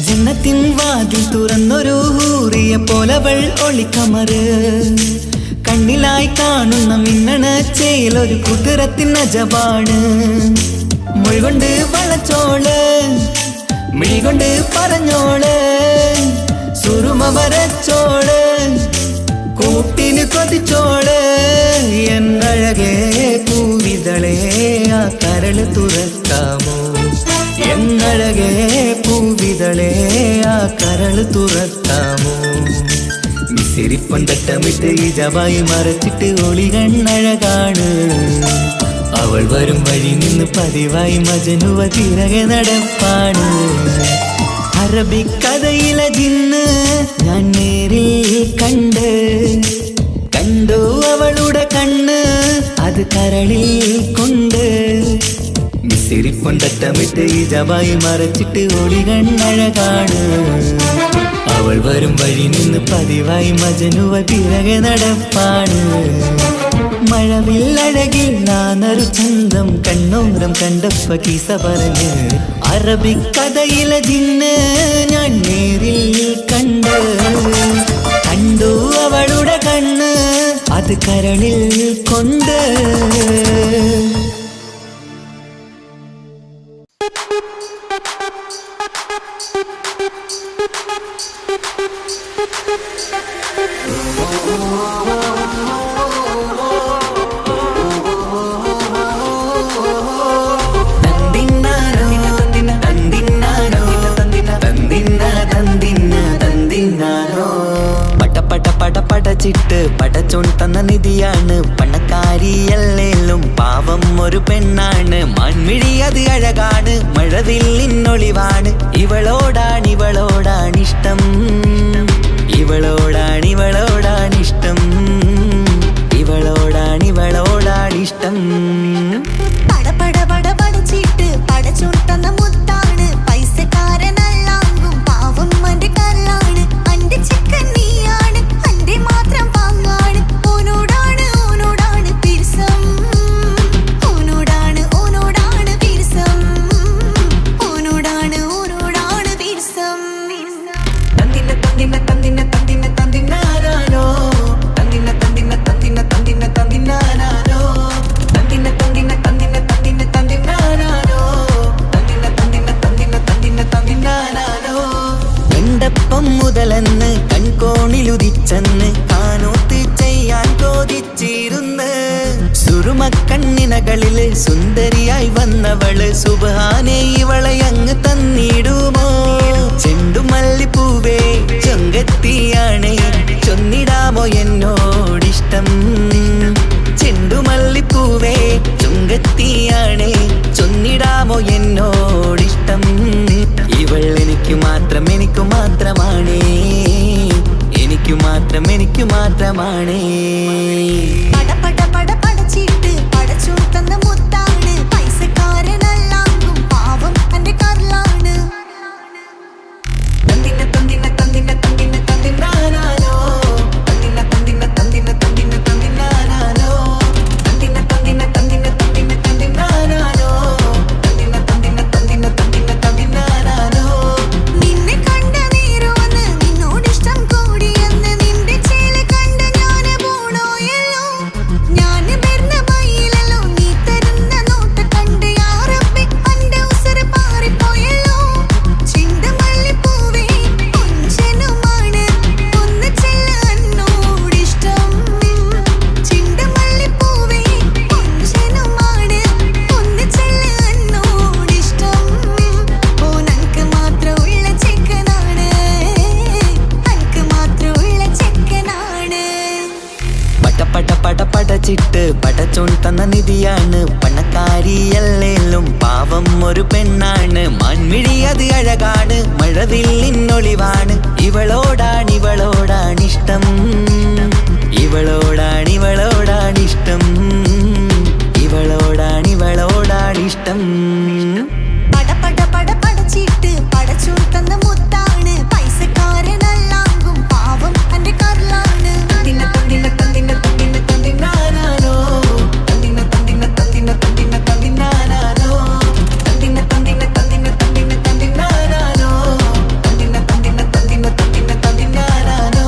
ജന്നത്തിൻ വാതിൽ തുറന്നൊരു ഹൂറിയ പോലവൾ ഒളിക്കമറ് കണ്ണിലായി കാണുന്ന മിന്നണ ചേലൊരു കുതിരത്തിൻ അജബാണ് മൊഴികൊണ്ട് വളച്ചോള് മിഴികൊണ്ട് പറഞ്ഞോള് സുറുമ വരച്ചോള് കൂട്ടിന് കൊതിച്ചോള് എന്നഴകേ പൂവിതളേ ആ കരള് തുറക്കാമോ എന്നഴകേ പൂവിതളേ ആ കരള് തുറക്കാമോ മിസിരിപ്പൊണ്ടട്ടമിട്ട് ഈ ജബായി മറച്ചിട്ട് ഒളി കണ്ണഴകാണ് അവൾ വരും വഴി നിന്ന് പതിവായി മജനുവ പിറകെ നടപ്പാണ് അറബിക്കഥയിലെ ജിന്ന് ഞാൻ നേരിൽ കണ്ടു അവളുടെ കണ്ണ് അത് കരളിൽ കൊണ്ട് മിസിരിപ്പൊണ്ടട്ടമിട്ട് ഈ ജബായി മറച്ചിട്ട് ഒളി കണ്ണഴകാണ് അവൾ വരും വഴി നിന്ന് പതിവായി മജനുവ പിറകെ നടപ്പാണ് മഴവില്ലഴകില്ലാന്നൊരു ചന്തം കണ്ണോരം കണ്ടപ്പ കീസ പറഞ്ഞ് അറബിക്കഥയിലെ ജിന്ന് ഞാൻ നേരിൽ കണ്ടു അവളുടെ കണ്ണ് അത് കരളിൽ കൊണ്ട് പടച്ചിട്ട് പടച്ചോൺ തന്ന നിധിയാണ് പണക്കാരിയല്ലേലും പാവം ഒരു പെണ്ണാണ് മൺമിഴി അത് അഴകാണ് മഴവില്ലിന്നൊളിവാണ് ഇവളോടാണിഷ്ടം ഇവളോടാണിഷ്ടം ഇവളോടാണിഷ്ടം പടപട പടപടച്ചിട്ട് പടച്ചോൺ തന്ന മുത്താണ് പൈസക്കാരനല്ലാങ്കും പാവം അന്റെ കല്ലാണ് അന്റെ ചിക്കൻ നീയാണ് അന്റെ മാത്രം പാങ്ങാണ് ഓനോടാണ് പിരിസം ഓനോടാണ് പിരിസം ഓനോടാണ് പിരിസം സുറുമക്കണ്ണിനകളില് സുന്ദരിയായി വന്നവള് സുബ്ഹാനേ ഇവളെ അങ്ങ് തന്നിടുമോ ചെണ്ടുമല്ലിപ്പൂവേ ചൊങ്കത്തിയാണ് ചൊന്നിടാമോ എന്നോടിഷ്ടം ചെണ്ടുമല്ലിപ്പൂവേ ചുങ്കത്തിയാണ് ചൊന്നിടാമോ എന്നോടിഷ്ടം ഇവൾ എനിക്ക് മാത്രം എനിക്കു മാത്രമാണ് എനിക്കു മാത്രമാണ് പട പട പട പടച്ചിട്ട് പടച്ചോൻ തന്ന മുത്താണ് പൈസക്കാരനല്ലാങ്കും പാവം എന്റെ കർലാണ് തന്തിന തന്തിന തന്തിന തന്തിന തന്തിനാനാനോ തന്തിന തന്തിന തന്തിന തന്തിന തന്തിനാനാനോ തന്തിന തന്തിന തന്തിന തന്തിന തന്തിനാനാനോ തന്തിന തന്തിന തന്തിന തന്തിന തന്തിനാനാനോ നിന്നെ കണ്ട നേരവന്ന് നിന്നോടിഷ്ടം കൂടിയെന്ന് നിന്റെ ചേല് കണ്ട ഞാന് പോണോയല്ലോ ഞാന് വരുന്ന വഴിയിലല്ലോ നീ തരുന്ന നോട്ട് കണ്ട് യാറപ്പി അന്റെ ഉസറ് പാറിപ്പോയല്ലോ ചെണ്ടുമല്ലിപ്പൂവേ കൊഞ്ചനുമാണ് ഒന്ന് ചെല്ല എന്നോടിഷ്ടം ചെണ്ടുമല്ലിപ്പൂവേ കൊഞ്ചനുമാണ് ഒന്ന് ചെല്ല എന്നോടിഷ്ടം ഓനക്ക് മാത്രമുള്ള ചെക്കനാണ് അനക്ക് മാത്രമുള്ള ചെക്കനാണ് പട പട പട പടച്ചിട്ട് പടച്ചോൻ തന്ന നിധിയാണ് പണക്കാരിയല്ലേലും പാവം ഒരു പെണ്ണാണ് മൺമിഴി അത് അഴകാണ് മഴവില്ലിന്നൊളിവാണ് ഇവളോടാണിഷ്ടം ഇവളോടാണിഷ്ടം ഇവളോടാണിഷ്ടം പട പട പട പടച്ചിട്ട് പടച്ചോൻ തന്ന മുത്താണ് പൈസക്കാരനല്ലാങ്കും പാവം എന്റെ കർലാണ് തന്തിന തന്തിന തന്തിന തന്തിന തന്തിനാനാനോ തന്തിന തന്തിന തന്തിന തന്തിന തന്തിനാനാനോ തന്തിന തന്തിന തന്തിന തന്തിന തന്തിനാനാനോ തന്തിന തന്തിന തന്തിന തന്തിന തന്തിനാനാനോ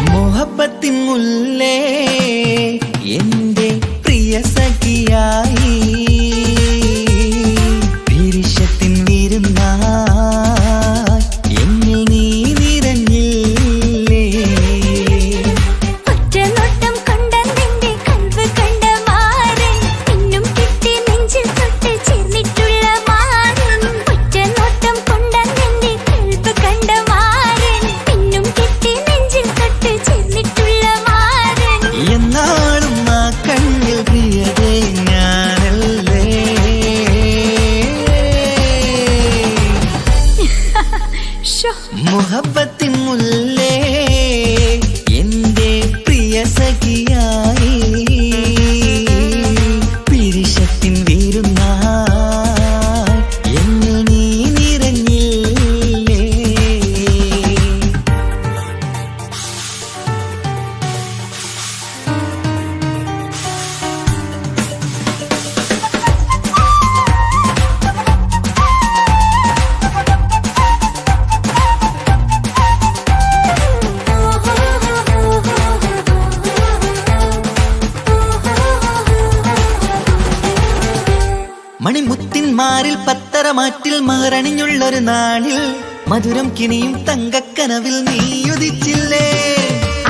മോഹബത്തിൻ മുല്ലേ എന്റെ പ്രിയ സഖിയായി വിരിശത്തിൻ വിരുന്നായി എന്നിൽ നീ നിറഞ്ഞില്ലേ ഒറ്റനോട്ടം കൊണ്ട നിന്റെ കൽവ് കണ്ട മാരൻ പിന്നും കിട്ടി നെഞ്ചിൽ തൊട്ട് ചേർന്നിട്ടുള്ള മാരൻ ഒറ്റനോട്ടം കൊണ്ട നിന്റെ കൽവ് കണ്ട മാരൻ പിന്നും കിട്ടി നെഞ്ചിൽ തൊട്ട് ചേർന്നിട്ടുള്ള മാരൻ എന്നാളും ആ കണ്ണിൽ പ്രിയതേ ഞാനല്ലേ മുഹബത്തിൻ മുല്ലേ എന്റെ പ്രിയ സഖിയായി പിരിശത്തിൻ വീരുന്നായി എന്നിൽ നീ നിറഞ്ഞില്ലേ മണിമുത്തിന്മാരിൽ പത്തരമാറ്റിൽ മഹറണിഞ്ഞുള്ളൊരു നാളിൽ മധുരം കിനിയും തങ്കക്കനവിൽ നീ ഉദിച്ചില്ലേ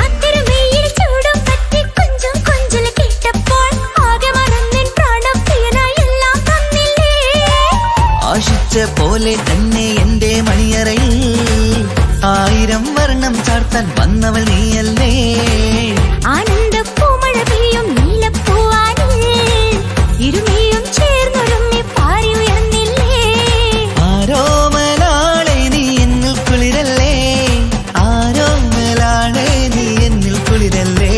അത്തരമേയിൽ ചൂടും പറ്റി കൊഞ്ചും കൊഞ്ചൽ കേട്ടപ്പോൾ ആകെ മറന്നിൻ പ്രാണപ്രിയനായി എല്ലാം തന്നില്ലേ ആശിച്ച പോലെ തന്നെ എന്റെ മണിയറയിൽ 1000 വർണ്ണം ചാർത്താൻ വന്നവൾ നീയല്ലേ ആനന്ദ പൂമഴ പെയ്യും നീലപ്പൂവാനിൽ ഇരുമയും ചേർന്നൊരുമ്മി പാറി ഉയർന്നില്ലേ ആരോമലാളെ നീ എന്നിൽ കുളിരല്ലേ ആരോമലാളെ നീ എന്നിൽ കുളിരല്ലേ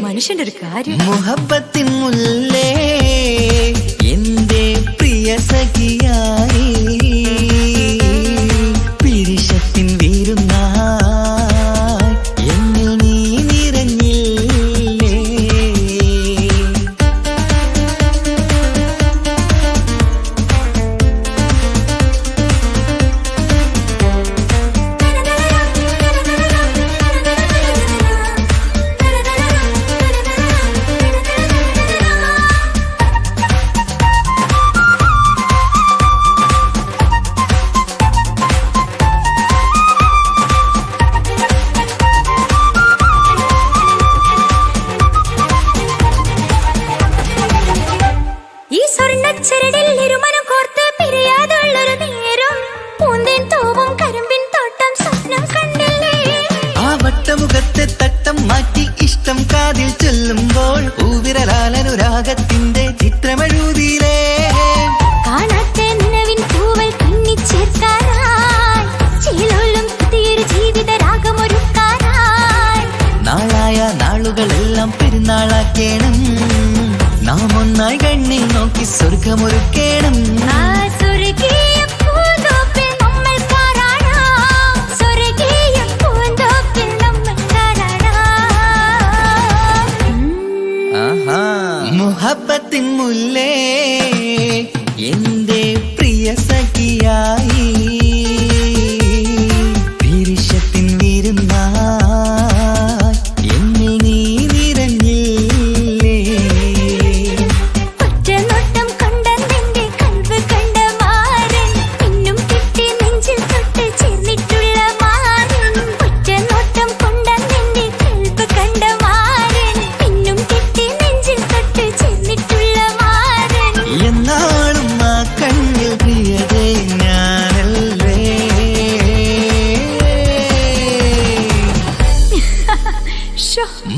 മനുഷ്യന്റെ ഒരു കാര്യം മുഹബത്തിൻ മുല്ലേ എന്റെ പ്രിയ കളിക്കണം നാം ഒന്നായി കണ്ണിൽ നോക്കി സ്വർഗമൊരുക്കണം ആ സ്വർഗീയ പൂന്തോപ്പിൽ നമ്മൾ കാണാം സ്വർഗീയ പൂന്തോപ്പിൽ നമ്മൾ കാണാം മുഹബത്തിൻ മുല്ലേ എന്റെ പ്രിയ സഖിയായി വിരിശത്തിൻ വിരുന്നായി എന്നിൽ നീ നിറഞ്ഞില്ലേ ഒറ്റനോട്ടം കൊണ്ടെന്റെ കൽവ് കണ്ട മാരൻ പിന്നും കിട്ടി നെഞ്ചിൽ തൊട്ട് ചേർന്നിട്ടുള്ള മാരൻ ഒറ്റനോട്ടം കൊണ്ടെന്റെ കൽവ് കണ്ട മാരൻ പിന്നും കിട്ടി നെഞ്ചിൽ തൊട്ട് ചേർന്നിട്ടുള്ള മാരൻ എന്നാളും ആ കണ്ണിൽ പ്രിയതേ ഞാനല്ലേ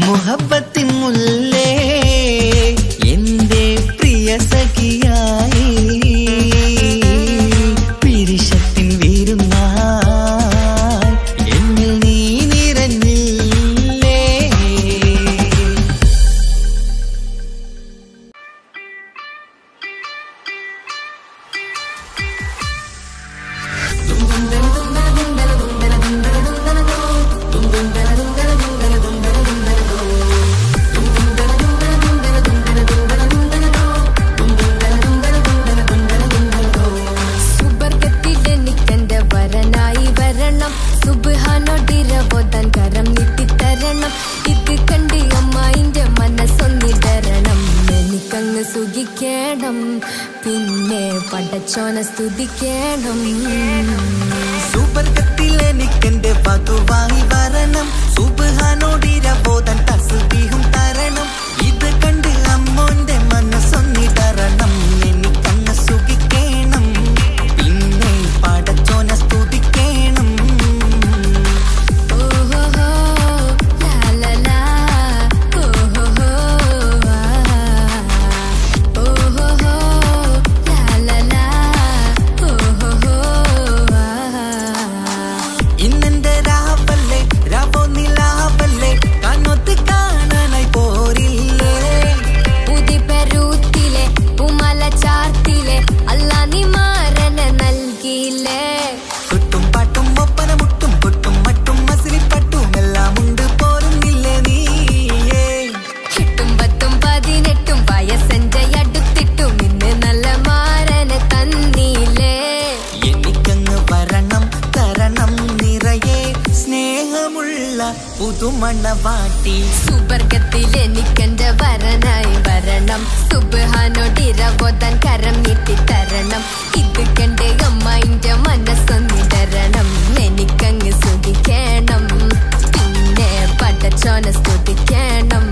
മുഹബത്തിൻ മുല്ലേ എന്റെ പ്രിയ സഖിയായി പിരിശത്തിൻ വീരുന്നായി എന്നിൽ നീ നിറഞ്ഞില്ലേ സുബർഗത്തിലെനിക്കെന്റെ വരനായി വരണം സുബ്ഹാനോടിരവോദൻ കരം നീട്ടിത്തരണം ഇത് കണ്ട് അമ്മായിന്റെ മനസ്സൊന്നിടരണം എനിക്കങ്ങ് സുഖിക്കണം പിന്നെ പടച്ചോനെ സ്തുതിക്കണം സുബർഗത്തിൽ എനിക്കെന്റെ വധുവായി വരണം സുബ്ഹാനോടിരവോദൻ തസ്ബീഹും തരണം ഇത് കണ്ട് അമ്മോന്റെ മനസ്സൊന്നിടരണം എനിക്കങ്ങ് സുഖിക്കണം പിന്നെ പടച്ചോനെ സ്തുതിക്കണം ഓഹോഹോ ലാലലാ ഓഹോഹോ ഓഹോഹോ ലാലലാ ഓഹോഹോ ഇന്നെന്റെ രാവല്ലേ രാവോ നിലാവല്ലേ കണ്ണൊത്ത് കാണാനായി പോരില്ലേ ഉദിപെരൂത്തിലെ ഉമല ചാർത്തിലെ അല്ലാ നീ മാരനെ നൽകിയില്ലേ കുട്ടും പാട്ടും ഒപ്പന മുട്ടും പൊട്ടും മട്ടും മസിലിപ്പട്ടും എല്ലാം ഉണ്ട് പോരുന്നില്ലേ നീയേ എട്ടും പത്തും 18 വയസ്സെന്റെ അടുത്തിട്ടും ഇന്ന് നല്ല മാരനെ തന്നീലേ എനിക്കങ്ങ് വരണം തരണം നിറയെ സ്നേഹമുള്ള പുതുമണവാട്ടി സുബർഗത്തിൽ എനിക്കെന്റെ വരനായി വരണം സുബ്ഹാനോടിരവോദൻ കരം നീട്ടിത്തരണം ഇത് കണ്ട് അമ്മായിന്റെ മനസ്സൊന്നിടരണം എനിക്കങ്ങ് സുഖിക്കണം പിന്നെ പടച്ചോനെ സ്തുതിക്കണം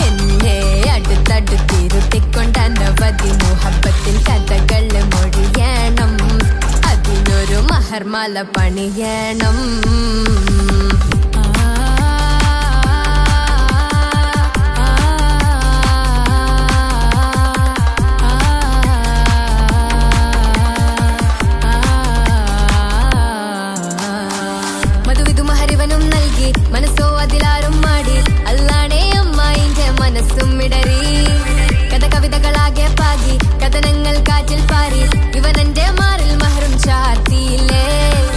എന്നെ അടുത്തടുത്തിരുത്തിക്കൊണ്ട് അനവധി മുഹബത്തിൻ കഥകൾ മൊഴിയണം അതിനൊരു മഹർമാല പണിയണം മധുവിധു മഹരിവനും നൽകി മനസ്സോ അതിലാരും മാടി അല്ലാണേ അമ്മായിന്റെ മനസ്സും ഇടറി കഥ കവിതകളാകെ പാകി കഥനങ്ങൾ കാറ്റിൽ പാറി ഇവനെന്റെ മാറിൽ മഹറും ചാർത്തിയില്ലേ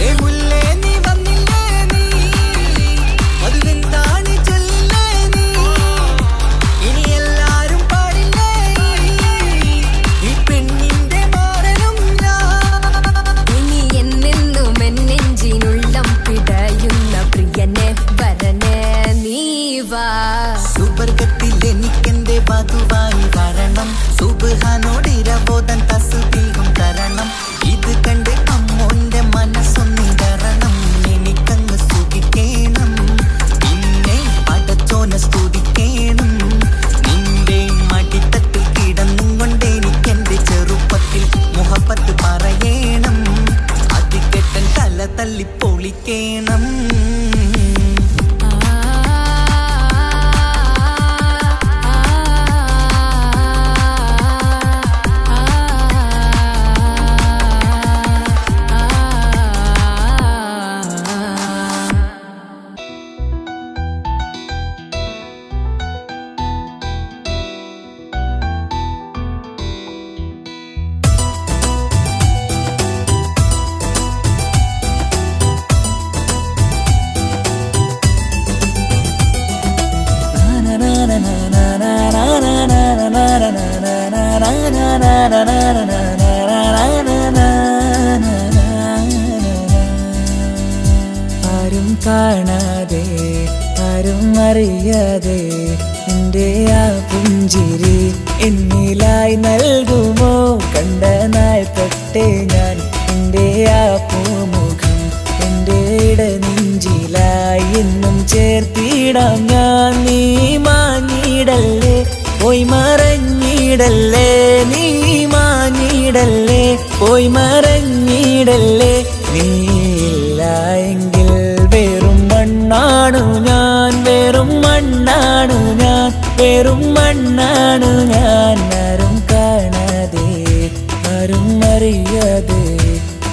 ഏ മുല്ലേ നീ വന്നില്ലേ നീ ആരും കാണാതെ ആരും അറിയാതെ നിന്റെ ആ പുഞ്ചിരി എന്നിലായി നൽകുമോ കണ്ട നാൾ തൊട്ടേ ഞാൻ നിന്റെ ആ പൂമുഖം എൻ്റെ ഇടനെഞ്ചിലായി എന്നും ചേർത്തിടാം ഞാൻ നീ മാഞ്ഞിടല്ലേ പോയി മറഞ്ഞിടല്ലേ നീ മാഞ്ഞിടല്ലേ പോയി മറഞ്ഞിടല്ലേ നീ ഇല്ല എങ്കിൽ വെറും മണ്ണാണു ഞാൻ വെറും മണ്ണാണു ഞാൻ വെറും മണ്ണാണു ഞാൻ ആരും കാണാതെ ആരും അറിയാതെ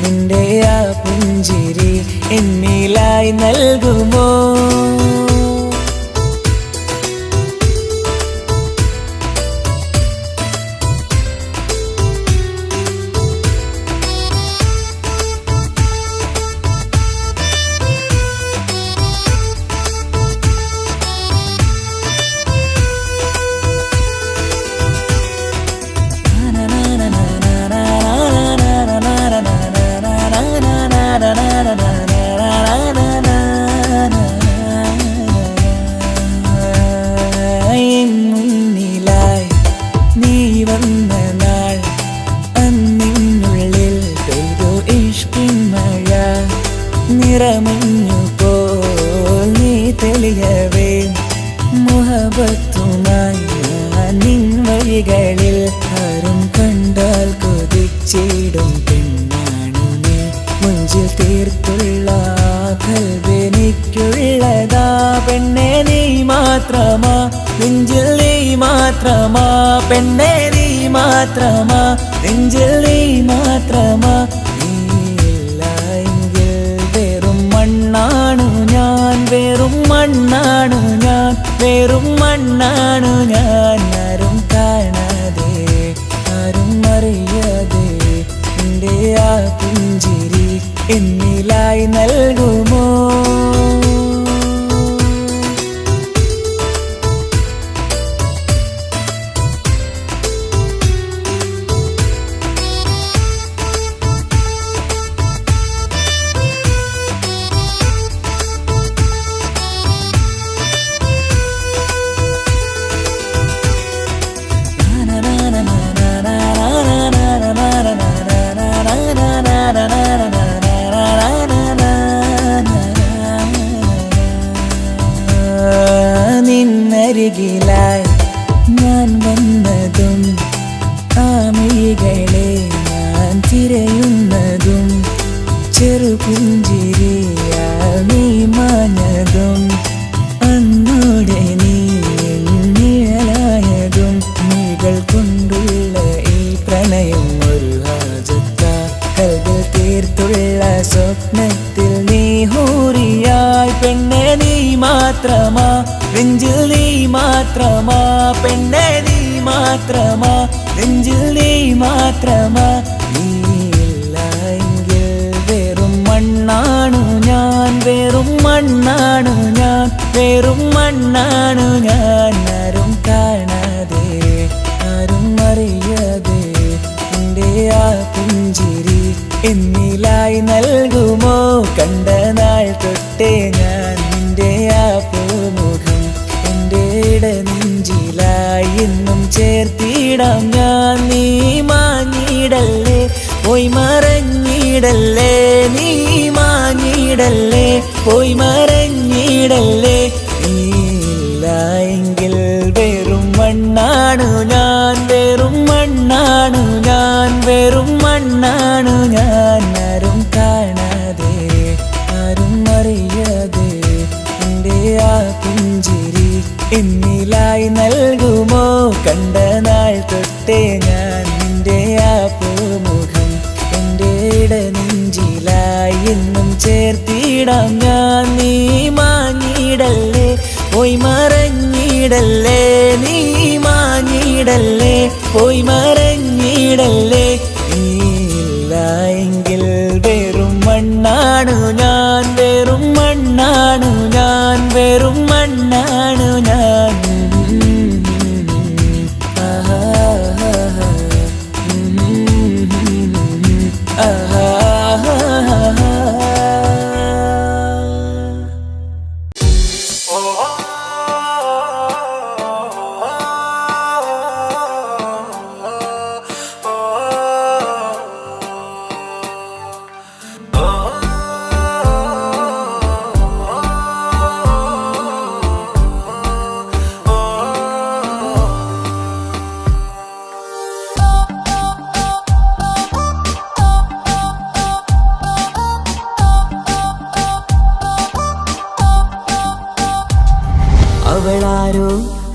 നിന്റെ ആ പുഞ്ചിരി എന്നിലായി നൽകുമോ മുന്നിലായി നീ വന്ന നാൾ അന്നിനുള്ളിൽ പെയ്തു ഇഷ്കിൻ മഴ നിറമഞ്ഞു പോൽ നീ തെളിയവേ മുഹബത്തുമായി ഞാൻ നിൻ വഴികളിൽ ആരും കണ്ടാൽ കൊതിച്ചിടും പെണ്ണാണു നീ മുഞ്ചിൽ തീർത്തുള്ള കൽവെനിക്കുള്ളതാ പെണ്ണെ നീ മാത്രമാ നെഞ്ചിൽ നീ മാത്രമാ പെണ്ണെ നീ മാത്രമാ നെഞ്ചിൽ നീ മാത്രമാ നീയില്ല എങ്കിൽ വെറും മണ്ണാണു ഞാൻ വെറും മണ്ണാണു ഞാൻ വെറും മണ്ണാണു ഞാൻ ആരും കാണാതെ ആരും അറിയാതെ നിന്റെ ആ പുഞ്ചിരി എന്നിലായി നൽകുമോ നിന്നരികിലായി ഞാൻ വന്നതും ആമികളെ ഞാൻ തിരയുന്നതും ചെറുപുഞ്ചിരിയാൽ നീ മാഞ്ഞതും അന്നോടെ നീ നിഴലായതും നീകൾ കൊണ്ടുള്ള ഈ പ്രണയം ഒരു ഹാജത്ത കൽബിൽ തീർത്തുള്ള സ്വപ്നത്തിൽ നീ ഹൂറിയായി പെണ്ണെ നീ മാത്രമാ നെഞ്ചിൽ നീ മാത്രമാ പെണ്ണെ നീ മാത്രമാ നെഞ്ചിൽ നീ മാത്രമാ നീയില്ല എങ്കിൽ വെറും മണ്ണാണു ഞാൻ വെറും മണ്ണാണു ഞാൻ വെറും മണ്ണാണു ഞാൻ ആരും കാണാതെ ആരും അറിയാതെ നിന്റെ ആ പുഞ്ചിരി എന്നിലായി നൽകുമോ കണ്ട നാൾ തൊട്ടേ ഞാൻ നിന്റെ ആ പൂമുഖം എൻ്റെ ഇടനെഞ്ചിലായി എന്നും ചേർത്തിടാം ഞാൻ നീ മാഞ്ഞിടല്ലേ പോയി മറഞ്ഞിടല്ലേ നീ മാഞ്ഞിടല്ലേ പോയി മറഞ്ഞിടല്ലേ നീയില്ല എങ്കിൽ വെറും മണ്ണാണു ഞാൻ വെറും മണ്ണാണു ഞാൻ വെറും മണ്ണാണു ഞാൻ ആരും കാണാതെ ആരും അറിയാതെ നിന്റെ ആ പുഞ്ചിരി എന്നിലായി നൽകുമോ കണ്ട നാൾ തൊട്ടേ ഞാൻ നിന്റെ ആ പൂമുഖം എൻ്റെ ഇടനെഞ്ചിലായി എന്നും ചേർത്തിടാം ഞാൻ നീ മാഞ്ഞിടല്ലേ പോയി മറഞ്ഞിടല്ലേ നീ മാഞ്ഞിടല്ലേ പോയി മറഞ്ഞിടല്ലേ നീയില്ല എങ്കിൽ വെറും മണ്ണാണു ഞാൻ വെറും മണ്ണാണു ഞാൻ വെറും മണ്ണാണു ഞാൻ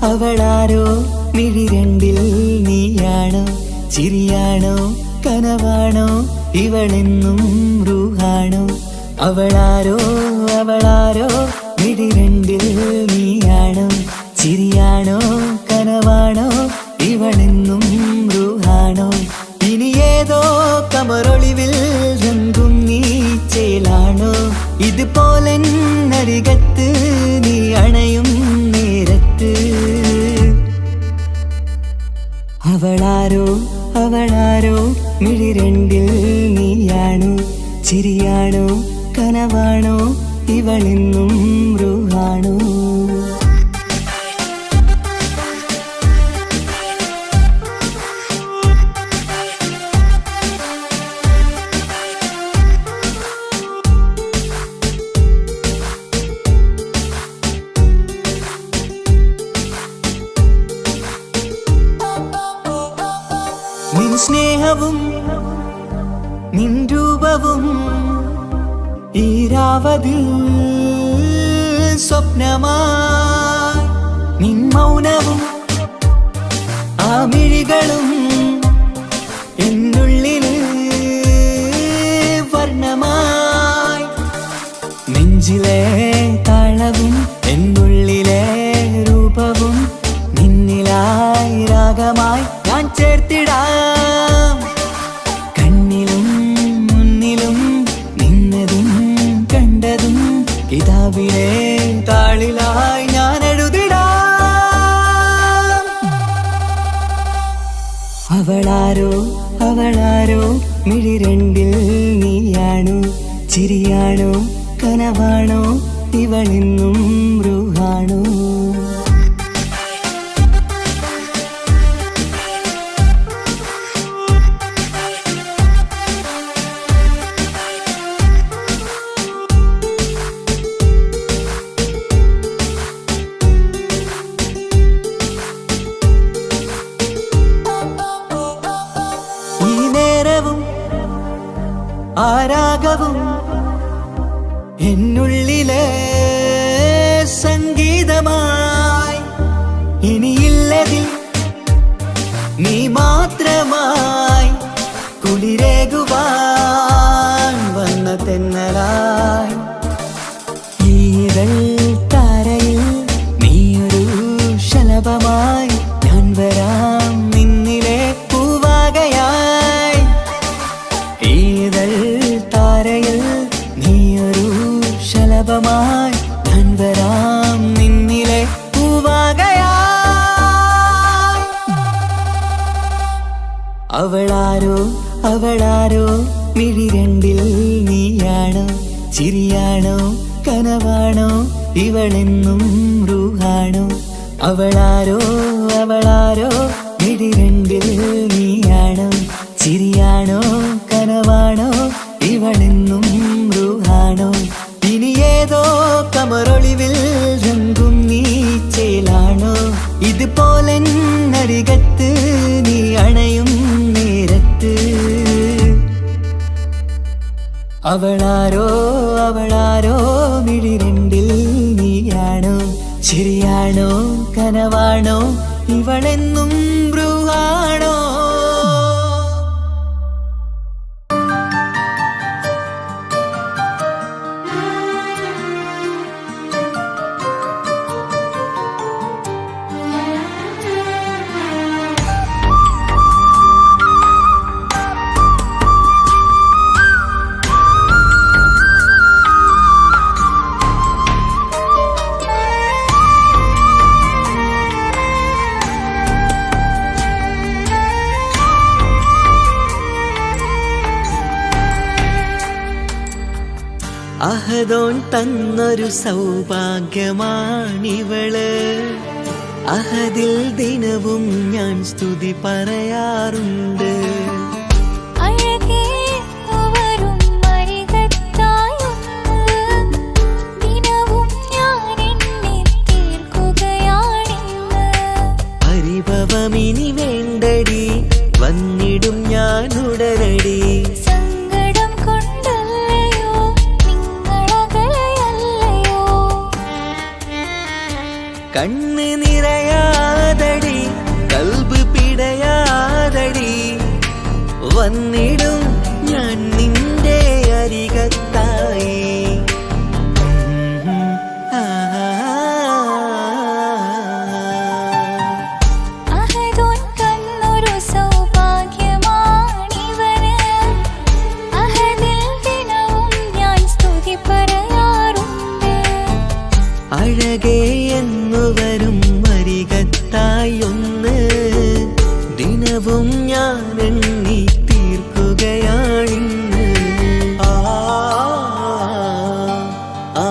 അവളാരോ മിഴി രണ്ടിൽ നീയാണോ ചിരിയാണോ കനവാണോ ഇവളെന്നും റൂഹാണോ അവളാരോ അവളാരോ മിഴി രണ്ടിൽ നീയാണോ ചിരിയാണോ കനവാണോ ഇവളെന്നും റൂഹാണോ ഇനി ഏതോ കമറൊളിവിൽ രംഗും നീ ചേലാണോ ഇതുപോലെ നരികത്ത് നീ അണയും നേരത്ത് അവളാരോ അവളാരോ മിഴി രണ്ടിൽ നീയാണോ ചിരിയാണോ കനവാണോ ഇവളെന്നും റൂഹാണോ നിൻ സ്നേഹവും നിൻ രൂപവും ഈരാവതിൽ സ്വപ്നമായി നിൻ മൗനവും ആ മിഴികളും എന്നുള്ളില് വർണ്ണമായി നെഞ്ചിലെ താളവും എന്നുള്ളിലെ രൂപവും നിന്നിലായി രാഗമായി ഞാൻ ചേർത്തിടാം കണ്ണിലും മുന്നിലും നിന്നതും കണ്ടതും കിതാബിലെ താളിലായി ഞാൻ എഴുതിടാം അവളാരോ അവളാരോ മിഴി രണ്ടിൽ നീയാണോ ചിരിയാണോ കനവാണോ ഇവളെന്നും റൂഹാണോ ആരാഗവും എന്നുള്ളിലെ സംഗീതമായി ഇനിയില്ലതിൽ നീ മാത്രമായി കുളിരേകുവാൻ വന്ന തെന്നലായി ഈതൾ താരയിൽ നീയൊരു ശലഭമായി ഞാൻ വരാം നിന്നിലെ പൂവാകയായി ഈതൾ താരയിൽ നീയൊരു ശലഭമായി ഞാൻ വരാം നിന്നിലെ പൂവാകയായി അവളാരോ അവളാരോ മിഴി രണ്ടിൽ നീയാണോ ചിരിയാണോ കനവാണോ ഇവളെന്നും റൂഹാണോ അവളാരോ അവളാരോ മിഴി രണ്ടിൽ നീയാണോ ചിരിയാണോ കനവാണോ ഇവളെന്നും റൂഹാണോ ഇനി ഏതോ കമറൊളിവിൽ രംഗും നീ ചേലാണോ ഇതുപോലെ നരികത്ത് നീ അണയും നേരത്ത് അവളാരോ അവളാരോ മിഴി രണ്ടിൽ നീയാണോ ചിരിയാണോ കനവാണോ ഇവളെന്നും റൂഹാണോ അഹദോൻ തന്നൊരു സൗഭാഗ്യമാണിവള് അഹദിൽ ദിനവും ഞാൻ സ്തുതി പറയാറുണ്ട് പരിഭവമിനി വേണ്ടടി വന്നിടും ഞാൻ ഉടനടി കണ്ണ് നിറയാ ഞാൻ നിന്റെ അരികത്തായി. അഹദോൻ തന്നൊരു സൗഭാഗ്യമാണിവന്. അഹദിൽ ദിനവും ഞാൻ സ്തുതി പറയാറുണ്ട്. അഴകേ എന്നു വരും അരികത്തായി ഒന്ന്, ദിനവും ഞാൻ എണ്ണി തീർക്കുകയാണിന്ന്. ആ ആ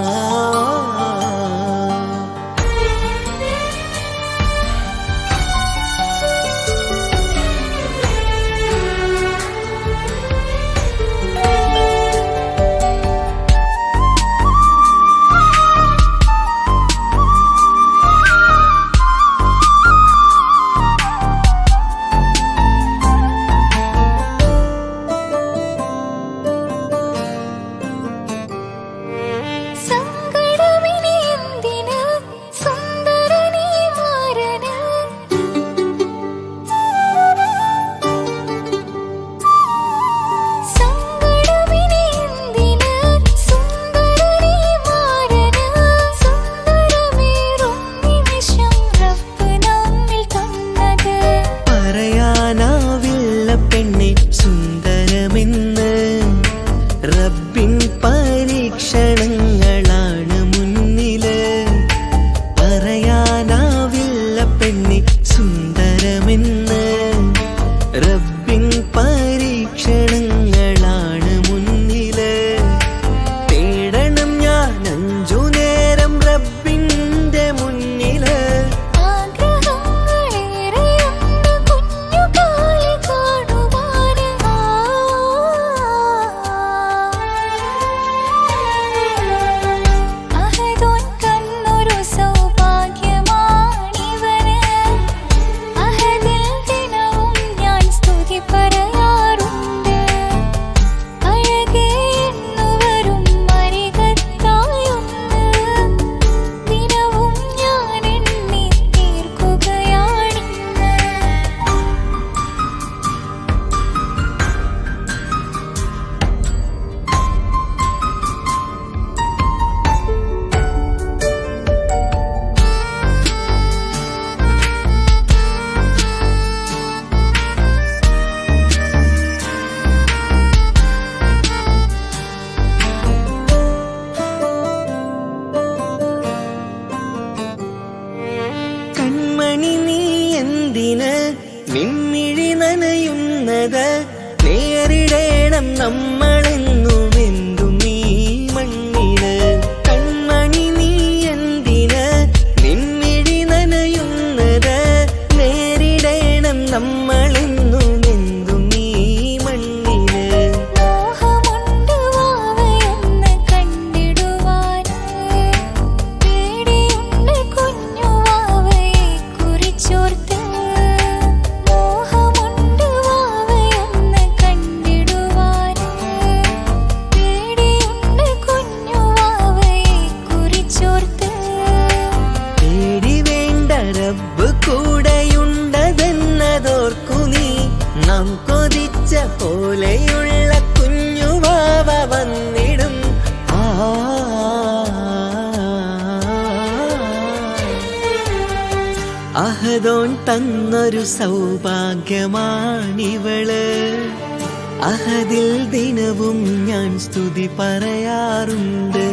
സങ്കടമിനി എന്തിന് സുന്ദരനീ മാരന്. സങ്കടമിനി എന്തിന് സുന്ദരനീ മാരന്. സുന്ദരമേറും നിമിഷം റബ്ബ് നമ്മിൽ തന്നത്. പറയാനാവില്ല പെണ്ണെ സുന്ദരമെന്ന്, റബ്ബിൻ പരീക്ഷണങ്ങളാണ് മുന്നില്. പറയാനാവില്ല പെണ്ണെ സുന്ദരമെന്ന്, റബ്ബിൻ പരീക്ഷണങ്ങളാണ് മുന്നില്. തേടണം ഞാൻ 5 നേരം റബ്ബിന്റെ മുന്നില്. ആഗ്രഹങ്ങളേറെയുണ്ട് കുഞ്ഞുകാലി കാണുവാന്. അഹദോൻ തന്നൊരു സൗഭാഗ്യമാണിവന്. അഹദിൽ ദിനവും ഞാൻ സ്തുതി പറയാറുണ്ട്. അഴകേ എന്നു വരും അരികത്തായൊന്ന്, ദിനവും ഞാൻ എണ്ണി തീർക്കുകയാണിന്ന്. കൺമണി നീ എന്തിന് നിൻമിഴി നനയുന്നത്, നേരിടേണം നമ്മളെന്നും എന്തും ഈ മണ്ണില്. കൺമണി നീ എന്തിന് നിൻമിഴി നനയുന്നത്, നേരിടേണം നമ്മളെന്നും എന്തും ഈ മണ്ണില്. മോഹമുണ്ട് വാവയൊന്ന് കണ്ടിടുവാന്. പേടിയുണ്ട് കുഞ്ഞു വാവയെ കുറിച്ചോർത്ത്. മോഹമുണ്ട് വാവയൊന്ന് കണ്ടിടുവാന്. പേടിയുണ്ട് കുഞ്ഞു വാവയെ കുറിച്ചോർത്ത്. പേടി വേണ്ട റബ്ബ് കൂടെയുണ്ടതെന്നതോർക്കു നീ. നാം കൊതിച്ച പോലെയുള്ള കുഞ്ഞുവാവ വന്നിടും. ആ അഹദോൻ തന്നൊരു സൗഭാഗ്യമാണിവള്. അഹദിൽ ദിനവും ഞാൻ സ്തുതി പറയാറുണ്ട്.